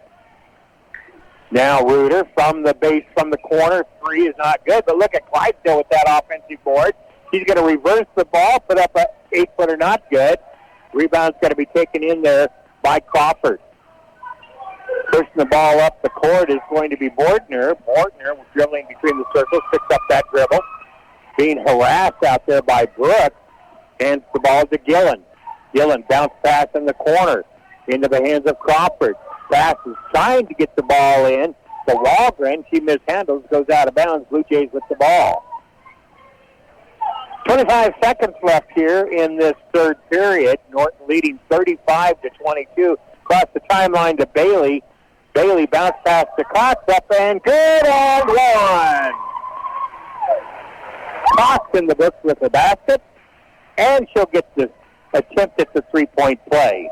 Now Reuter from the base, from the corner. Three is not good, but look at Clydesdale with that offensive board. He's going to reverse the ball, put up a 8-footer, not good. Rebound's going to be taken in there by Crawford. Pushing the ball up the court is going to be Bortner. Bortner, dribbling between the circles, picks up that dribble. Being harassed out there by Brooks. Hands the ball to Gillen. Gillen bounce pass in the corner into the hands of Crawford. Pass is trying to get the ball in. The Walgren, she mishandles, goes out of bounds. Blue Jays with the ball. 25 seconds left here in this third period. Norton leading 35-22. Across the timeline to Bailey. Bailey bounce pass to Cox, up and good on one. Cox in the books with the basket, and she'll get the attempt at the three-point play.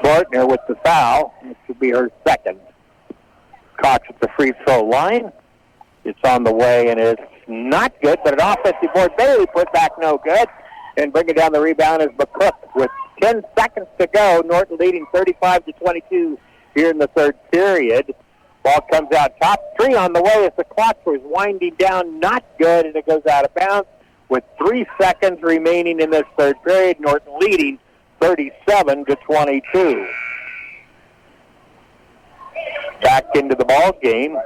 Bortner with the foul. This will be her second. Cox at the free throw line. It's on the way, and it's not good, but an offensive board. Bailey put back no good. And bringing down the rebound is McCook with 10 seconds to go. Norton leading 35-22 here in the third period. Ball comes out top. Three on the way as the clock was winding down. Not good, and it goes out of bounds with 3 seconds remaining in this third period. Norton leading 37-22. Back into the ball game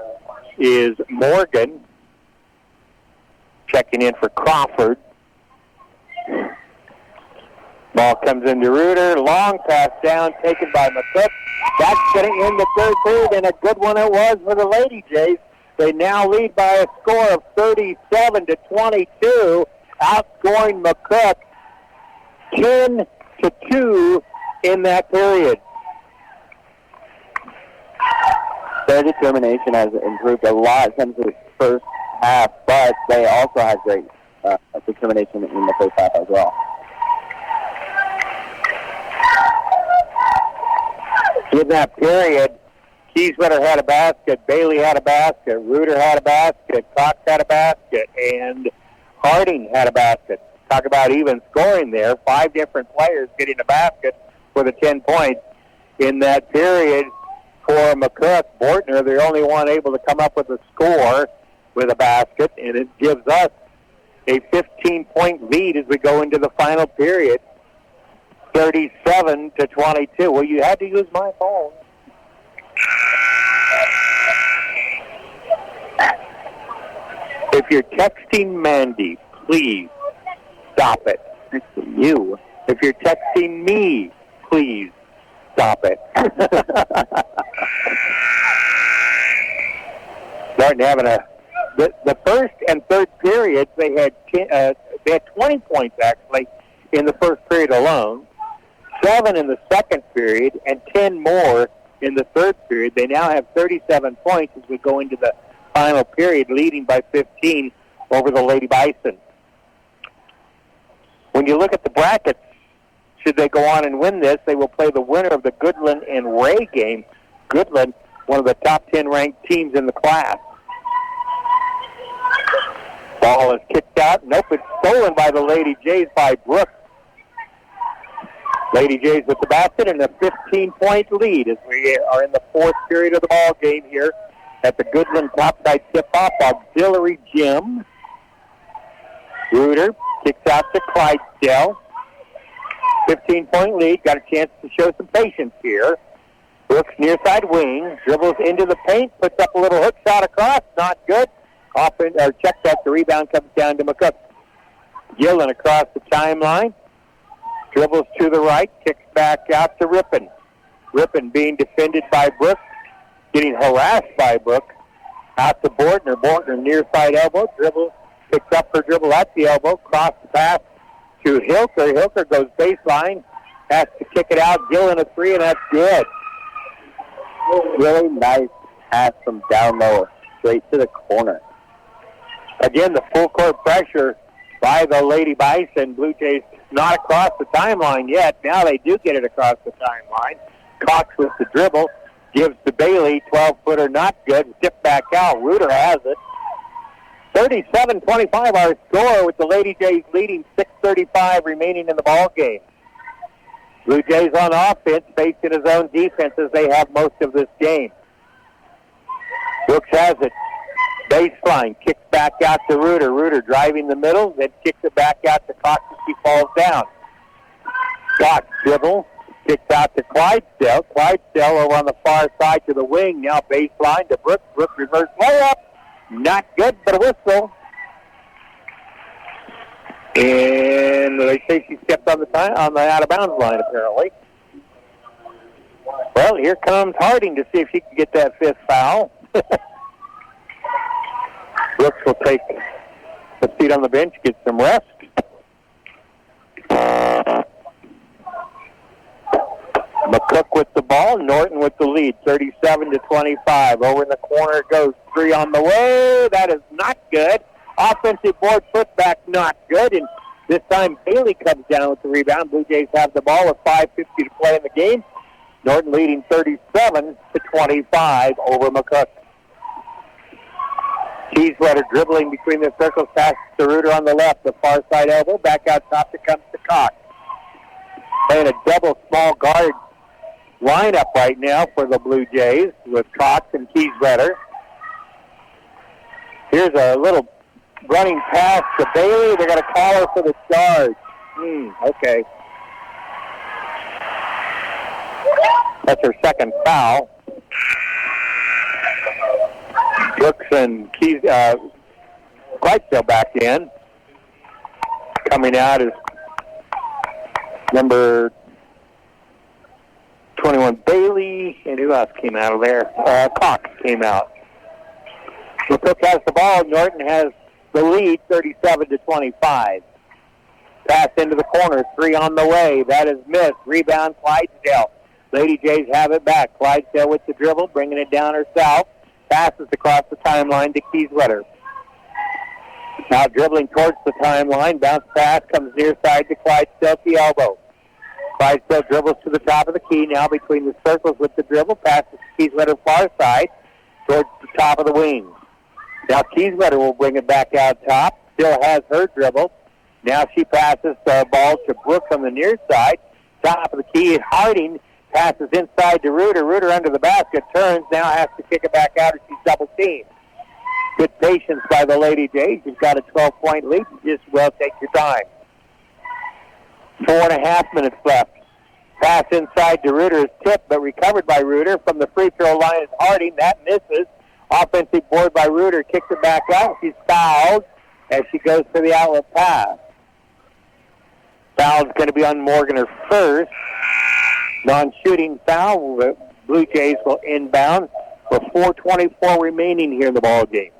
is Morgan. Checking in for Crawford. Ball comes into Reuter. Long pass down, taken by McCook. That's going to end the third period, and a good one it was for the Lady Jays. They now lead by a score of 37-22, outscoring McCook 10-2 in that period. Their determination has improved a lot since the first half, but they also had great determination in the first half as well. In that period, Kieswetter had a basket, Bailey had a basket, Reuter had a basket, Cox had a basket, and Harding had a basket. Talk about even scoring there. 5 different players getting a basket for the 10 points in that period. For McCook, Bortner, the only one able to come up with a score with a basket, and it gives us a 15-point lead as we go into the final period. 37-22. Well, you had to use my phone. If you're texting Mandy, please stop it. You. If you're texting me, please stop it. Starting having the first and third periods, they had 20 points actually in the first period alone. 7 in the second period, and 10 more in the third period. They now have 37 points as we go into the final period, leading by 15 over the Lady Bison. When you look at the brackets, should they go on and win this, they will play the winner of the Goodland and Ray game. Goodland, one of the top 10 ranked teams in the class. Ball is kicked out. Nope, it's stolen by the Lady Jays by Brooks. Lady Jays with the basket and a 15-point lead as we are in the fourth period of the ball game here at the Goodland Topside Tip-Off Auxiliary Gym. Reuter kicks out to Clydesdale. 15-point lead. Got a chance to show some patience here. Brooks near side wing. Dribbles into the paint. Puts up a little hook shot across. Not good. Check that. The rebound comes down to McCook. Gillen across the timeline. Dribbles to the right, kicks back out to Rippon. Rippon being defended by Brooks, getting harassed by Brooks. Out to Bortner. Bortner near side elbow. Dribbles, picks up her dribble at the elbow. Cross the pass to Hilker. Hilker goes baseline, has to kick it out. Gillen a three, and that's good. Really nice pass from down low, straight to the corner. Again, the full court pressure by the Lady Bison. Blue Jays not across the timeline yet. Now they do get it across the timeline. Cox with the dribble. Gives to Bailey. 12-footer not good. Tip back out. Reuter has it. 37-25 our score with the Lady Jays leading. 6:35 remaining in the ball game. Blue Jays on offense, facing his own defense as they have most of this game. Brooks has it. Baseline, kicks back out to Reuter. Reuter driving the middle, then kicks it back out to Cox as he falls down. Cox dribble, kicks out to Clydesdale. Clydesdale over on the far side to the wing. Now baseline to Brooks. Brooks reverse layup. Not good, but a whistle. And they say she stepped on the out-of-bounds line, apparently. Well, here comes Harding to see if she can get that fifth foul. Brooks will take the seat on the bench, get some rest. McCook with the ball, Norton with the lead, 37-25. Over in the corner it goes, three on the way. That is not good. Offensive board putback, not good. And this time Bailey comes down with the rebound. Blue Jays have the ball with 5:50 to play in the game. Norton leading 37-25 over McCook. Cheesewetter dribbling between the circles, passes to Reuter on the left, the far side elbow, back out top it comes to Cox. Playing a double small guard lineup right now for the Blue Jays with Cox and Cheesewetter. Here's a little running pass to Bailey. They're going to call her for the charge. Okay. That's her second foul. Brooks and Clydesdale back in. Coming out is number 21 Bailey, and who else came out of there? Cox came out. McCook has the ball. Norton has the lead, 37-25. Pass into the corner, three on the way. That is missed. Rebound, Clydesdale. Lady Jays have it back. Clydesdale with the dribble, bringing it down herself. Passes across the timeline to Cheesewetter. Now dribbling towards the timeline. Bounce pass comes near side to Clydesdale at the elbow. Clydesdale dribbles to the top of the key. Now between the circles with the dribble. Passes to Cheesewetter far side towards the top of the wing. Now Cheesewetter will bring it back out top. Still has her dribble. Now she passes the ball to Brooks on the near side. Top of the key. Harding passes inside to Reuter. Reuter under the basket. Turns. Now has to kick it back out as she's double teamed. Good patience by the Lady Jays. You've got a 12-point lead. You just well take your time. 4.5 minutes left. Pass inside to Reuter is tipped, but recovered by Reuter. From the free throw line is Harding. That misses. Offensive board by Reuter. Kicks it back out. She's fouled as she goes for the outlet pass. Foul's going to be on Morgan, her first. Non-shooting foul. The Blue Jays will inbound with 4:24 remaining here in the ball game.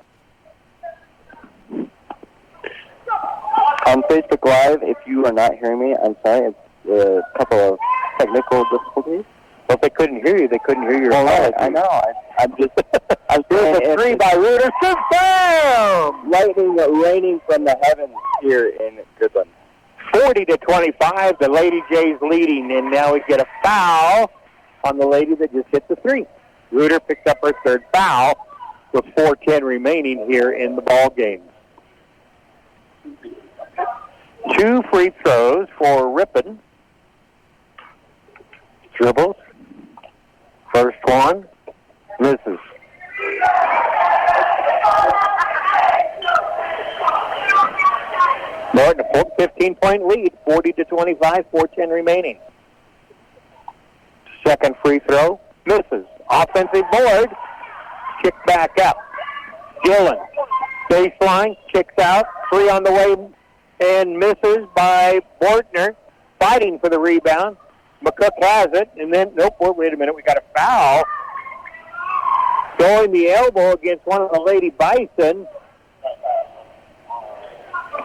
On Facebook Live, if you are not hearing me, I'm sorry. It's a couple of technical difficulties. Well, if they couldn't hear you, they couldn't hear your apology. I know. I'm just... There's a three by Reuter. Bam! Lightning raining from the heavens here in Goodland. 40-25, the Lady Jays leading, and now we get a foul on the lady that just hit the three. Reuter picks up her third foul with 4:10 remaining here in the ball game. 2 free throws for Rippon. Dribbles. First one misses. Norton, a 15-point lead, 40-25, 4:10 remaining. Second free throw, misses. Offensive board, kick back up. Gillen, baseline, kicks out, three on the way, and misses by Bortner, fighting for the rebound. McCook has it, and then, nope, wait a minute, we got a foul. Throwing the elbow against one of the Lady Bison.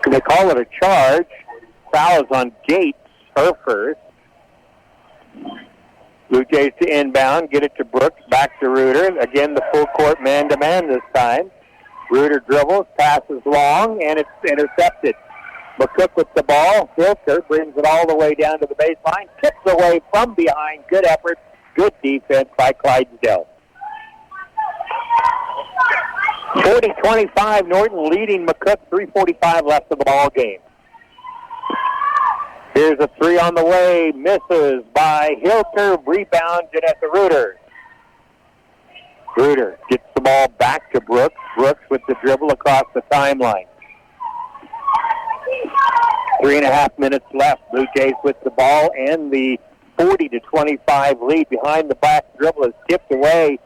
They call it a charge. fouls on Gates, her first. Bluejays to inbound, get it to Brooks, back to Reuter. Again, the full court man-to-man this time. Reuter dribbles, passes long, and it's intercepted. McCook with the ball. Hilker brings it all the way down to the baseline. Tips away from behind. Good effort. Good defense by Clydesdale. 40-25, Norton leading McCook. 3:45 left of the ball game. Here's a three on the way. Misses by Hilker. Rebound, Janessa Reuter. Reuter gets the ball back to Brooks. Brooks with the dribble across the timeline. 3.5 minutes left. Blue Jays with the ball, and the 40-25 lead behind the back dribble is tipped away.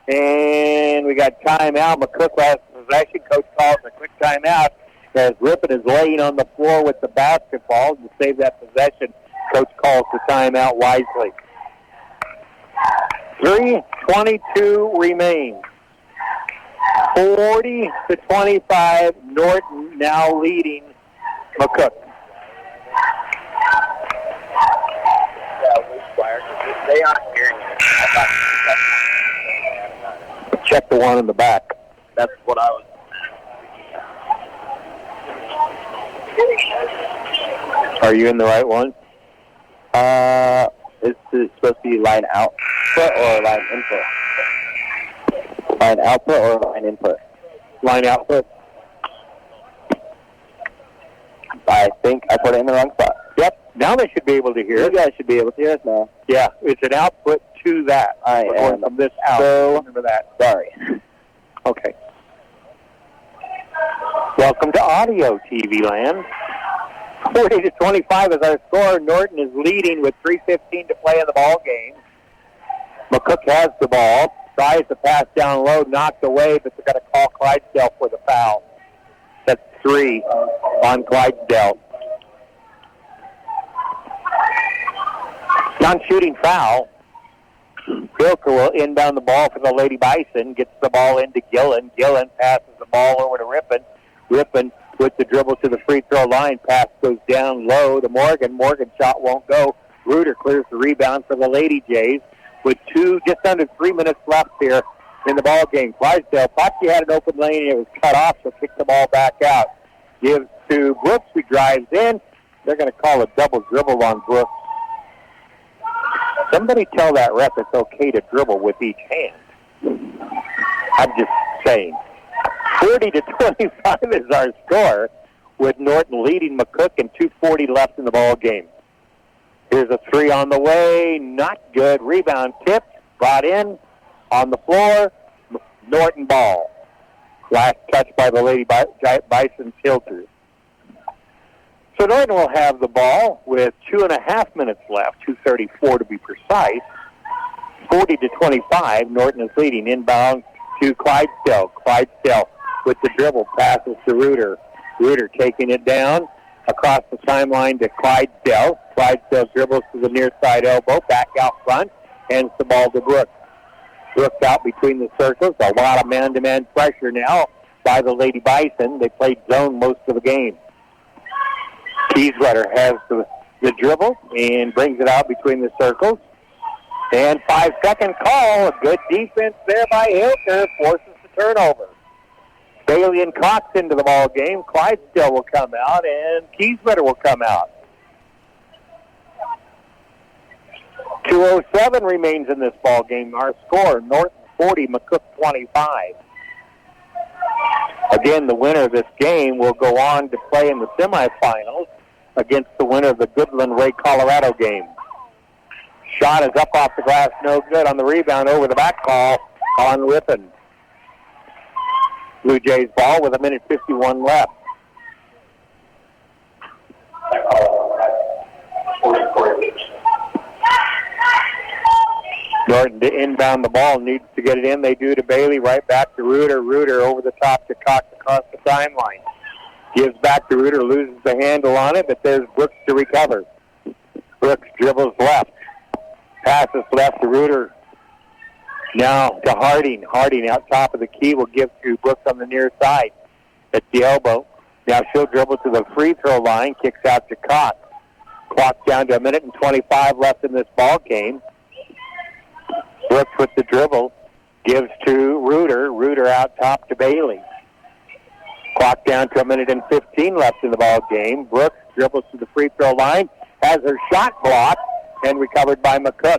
And we got timeout. McCook has possession. Coach calls a quick timeout as Rippon is laying on the floor with the basketball to save that possession. Coach calls the timeout wisely. 3:22 remains. 40-25. Norton now leading McCook. They aren't hearing it. Check the one in the back. That's what I was. Are you in the right one? Is it supposed to be line output or line input? Line output or line input? Line output. I think I put it in the wrong spot. Yep. Now they should be able to hear You it. guys should be able to hear us now. Yeah, it's an output to that. We're going from this out. So Remember that. sorry. Okay. Welcome to Audio TV Land. 40-25 is our score. Norton is leading with 3:15 to play in the ball game. McCook has the ball. Tries to pass down low, knocked away, but they're going to call Clydesdale for the foul. That's 3 on Clydesdale. Non-shooting foul. Hilker will inbound the ball for the Lady Bison. Gets the ball into Gillen. Gillen passes the ball over to Rippon. Rippon with the dribble to the free throw line. Pass goes down low to Morgan. Morgan shot won't go. Reuter clears the rebound for the Lady Jays with just under 3 minutes left here in the ball game. Clydesdale thought she had an open lane and it was cut off, so kick the ball back out. Gives to Brooks, who drives in. They're going to call a double dribble on Brooks. Somebody tell that ref it's okay to dribble with each hand. I'm just saying. 40-25 is our score, with Norton leading McCook and 2:40 left in the ball game. Here's a three on the way. Not good. Rebound tipped. Brought in. On the floor. Norton ball. Last touch by the Lady Bison Hilker. So Norton will have the ball with 2.5 minutes left, 2:34 to be precise. 40-25, Norton is leading. Inbound to Clydesdale. Clydesdale with the dribble, passes to Reuter. Reuter taking it down across the timeline to Clydesdale. Clydesdale dribbles to the near side elbow, back out front, hands the ball to Brooks. Brooks out between the circles. A lot of man-to-man pressure now by the Lady Bison. They played zone most of the game. Kieswetter has the dribble and brings it out between the circles. And 5-second call. A good defense there by Hilker forces the turnover. Bailey and Cox into the ball game. Clydesdale will come out, and Kieswetter will come out. 2:07 remains in this ball game. Our score, Norton 40, McCook 25. Again, the winner of this game will go on to play in the semifinals against the winner of the Goodland-Ray Colorado game. Shot is up off the glass, no good. On the rebound, over the back call on Rippon. Blue Jays ball with 1:51 left. Norton to inbound the ball, needs to get it in. They do to Bailey, right back to Reuter. Reuter over the top to Cox across the timeline. Gives back to Reuter, loses the handle on it, but there's Brooks to recover. Brooks dribbles left. Passes left to Reuter. Now to Harding. Harding out top of the key will give to Brooks on the near side. At the elbow. Now she'll dribble to the free throw line, kicks out to Cox. Clock down to 1:25 left in this ball game. Brooks with the dribble. Gives to Reuter. Reuter out top to Bailey. Clock down to 1:15 left in the ball game. Brooks dribbles to the free throw line. Has her shot blocked and recovered by McCook.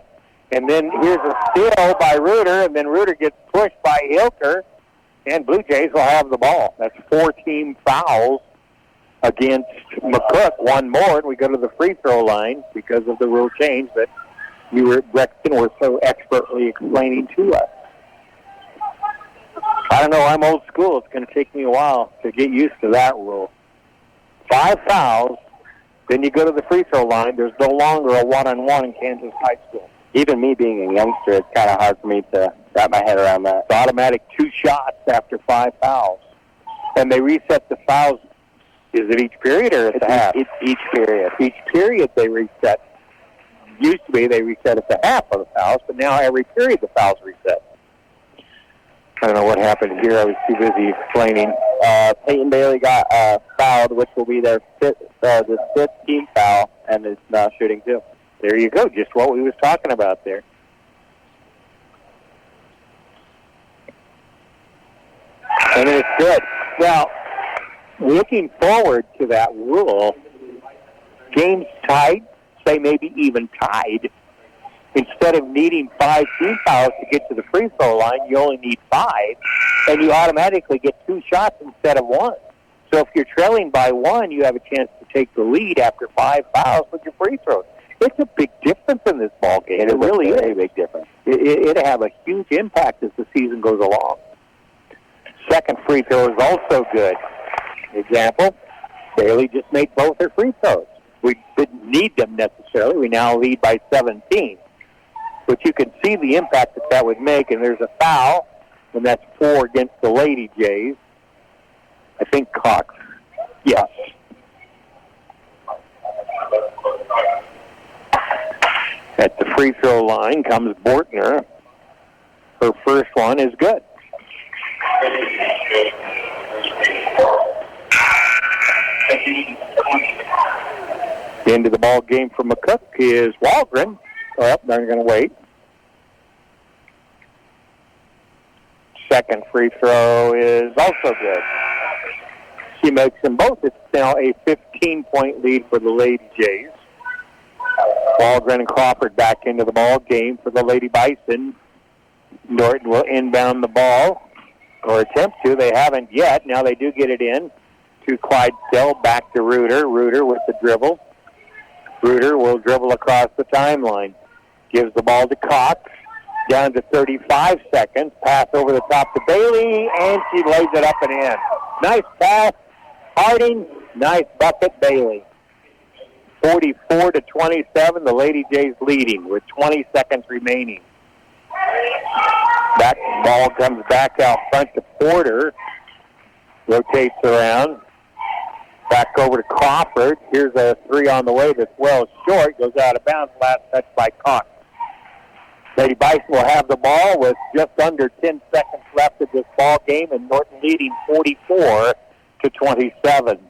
And then here's a steal by Reuter, and then Reuter gets pushed by Hilker, and Blue Jays will have the ball. That's 4 team fouls against McCook. One more, and we go to the free throw line because of the rule change that you were, Brexton, were so expertly explaining to us. I don't know, I'm old school. It's going to take me a while to get used to that rule. 5 fouls, then you go to the free throw line. There's no longer a one-on-one in Kansas High School. Even me being a youngster, it's kind of hard for me to wrap my head around that. It's automatic 2 shots after 5 fouls. And they reset the fouls. Is it each period or at the half? It's each period. Each period they reset. Used to be they reset at the half of the fouls, but now every period the fouls reset. I don't know what happened here. I was too busy explaining. Peyton Bailey got fouled, which will be their the 5th team foul, and is now shooting 2. There you go, just what we was talking about there. And it's good. Now, looking forward to that rule, games tied, say maybe even tied. Instead of needing 5 team fouls to get to the free throw line, you only need 5, and you automatically get 2 shots instead of 1. So if you're trailing by 1, you have a chance to take the lead after 5 fouls with your free throws. It's a big difference in this ball game. It really is a big difference. It'll have a huge impact as the season goes along. Second free throw is also good. Example, Bailey just made both her free throws. We didn't need them necessarily. We now lead by 17. But you can see the impact that would make, and there's a foul, and that's 4 against the Lady Jays. I think Cox. Yes. At the free throw line comes Bortner. Her first one is good. Into the ball game for McCook is Walgren. Oh, they're going to wait. Second free throw is also good. She makes them both. It's now a 15-point lead for the Lady Jays. Walgren and Crawford back into the ball game for the Lady Bison. Norton will inbound the ball, or attempt to. They haven't yet. Now they do get it in to Clydesdale. Back to Reuter. Reuter with the dribble. Reuter will dribble across the timeline. Gives the ball to Cox. Down to 35 seconds. Pass over the top to Bailey, and she lays it up and in. Nice pass. Harding. Nice bucket, Bailey. 44-27, the Lady Jays leading with 20 seconds remaining. That ball comes back out front to Porter. Rotates around. Back over to Crawford. Here's a 3 on the way that's well short. Goes out of bounds. Last touch by Cox. Lady Bison will have the ball with just under 10 seconds left of this ball game, and Norton leading 44-27.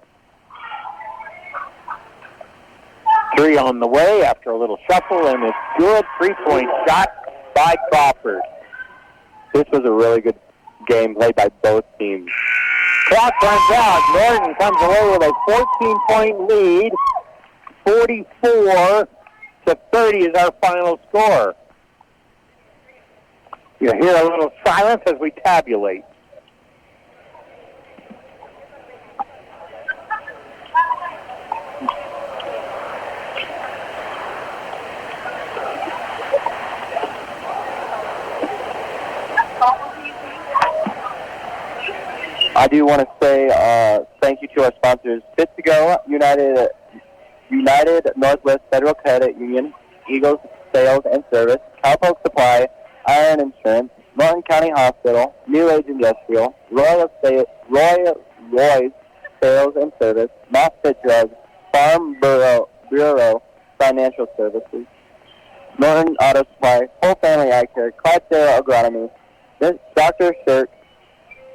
3 on the way after a little shuffle, and it's good. 3-point shot by Crawford. This was a really good game played by both teams. Clock runs out. Norton comes away with a 14-point lead. 44-30 is our final score. You hear a little silence as we tabulate. I do want to say thank you to our sponsors, Fit to Go, United Northwest Federal Credit Union, Eagles Sales and Service, Cowpoke Supply, Iron Insurance, Norton County Hospital, New Age Industrial, Roy's Sales and Service, MossFit Drugs, Farm Bureau Financial Services, Norton Auto Supply, Full Family Eye Care, Clydesdale Agronomy, Dr. Shirk,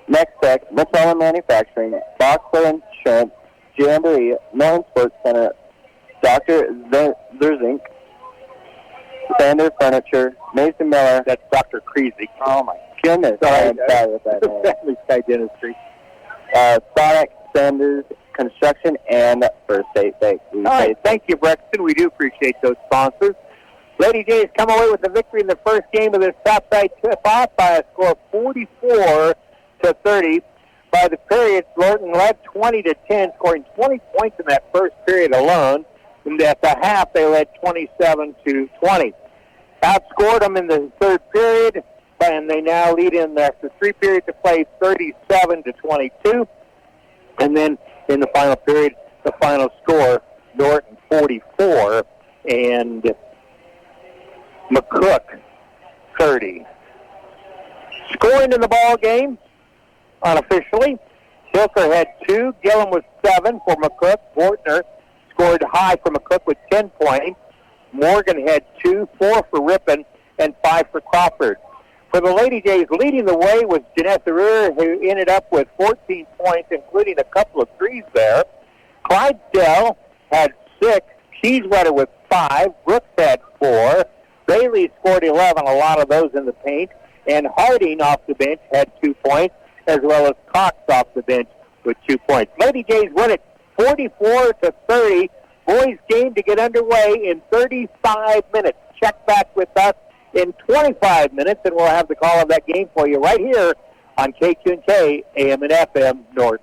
Next Tech, McClellan Manufacturing, Boxler Insurance, Jamboree, Norton Sports Center, Dr. Zerzink, Sanders Furniture, Mason Miller. That's Dr. Creasy. Oh my goodness. I'm sorry with that name. Family Sky Dentistry. Sonic, Sanders Construction, and First State Bank. All right, thank you, Brexton. We do appreciate those sponsors. Lady Jays come away with the victory in the first game of this topside tip-off by a score of 44-30. By the period, Norton led 20-10, scoring 20 points in that first period alone. And at the half, they led 27-20. Outscored them in the third period, and they now lead in after 3 periods of play 37-22. And then in the final period, the final score, Norton 44 and McCook 30. Scoring in the ball game, unofficially, Hilker had 2, Gillum was 7 for McCook. Bortner scored high for McCook with 10 points. Morgan had 2, 4 for Rippon, and 5 for Crawford. For the Lady Jays, leading the way was Janessa Ruhr, who ended up with 14 points, including a couple of threes there. Clydesdale had 6, Cheesewetter with 5, Brooks had 4, Bailey scored 11, a lot of those in the paint, and Harding off the bench had 2 points, as well as Cox off the bench with 2 points. Lady Jays win it 44-30. Boys game to get underway in 35 minutes. Check back with us in 25 minutes, and we'll have the call of that game for you right here on KQNK AM and FM North.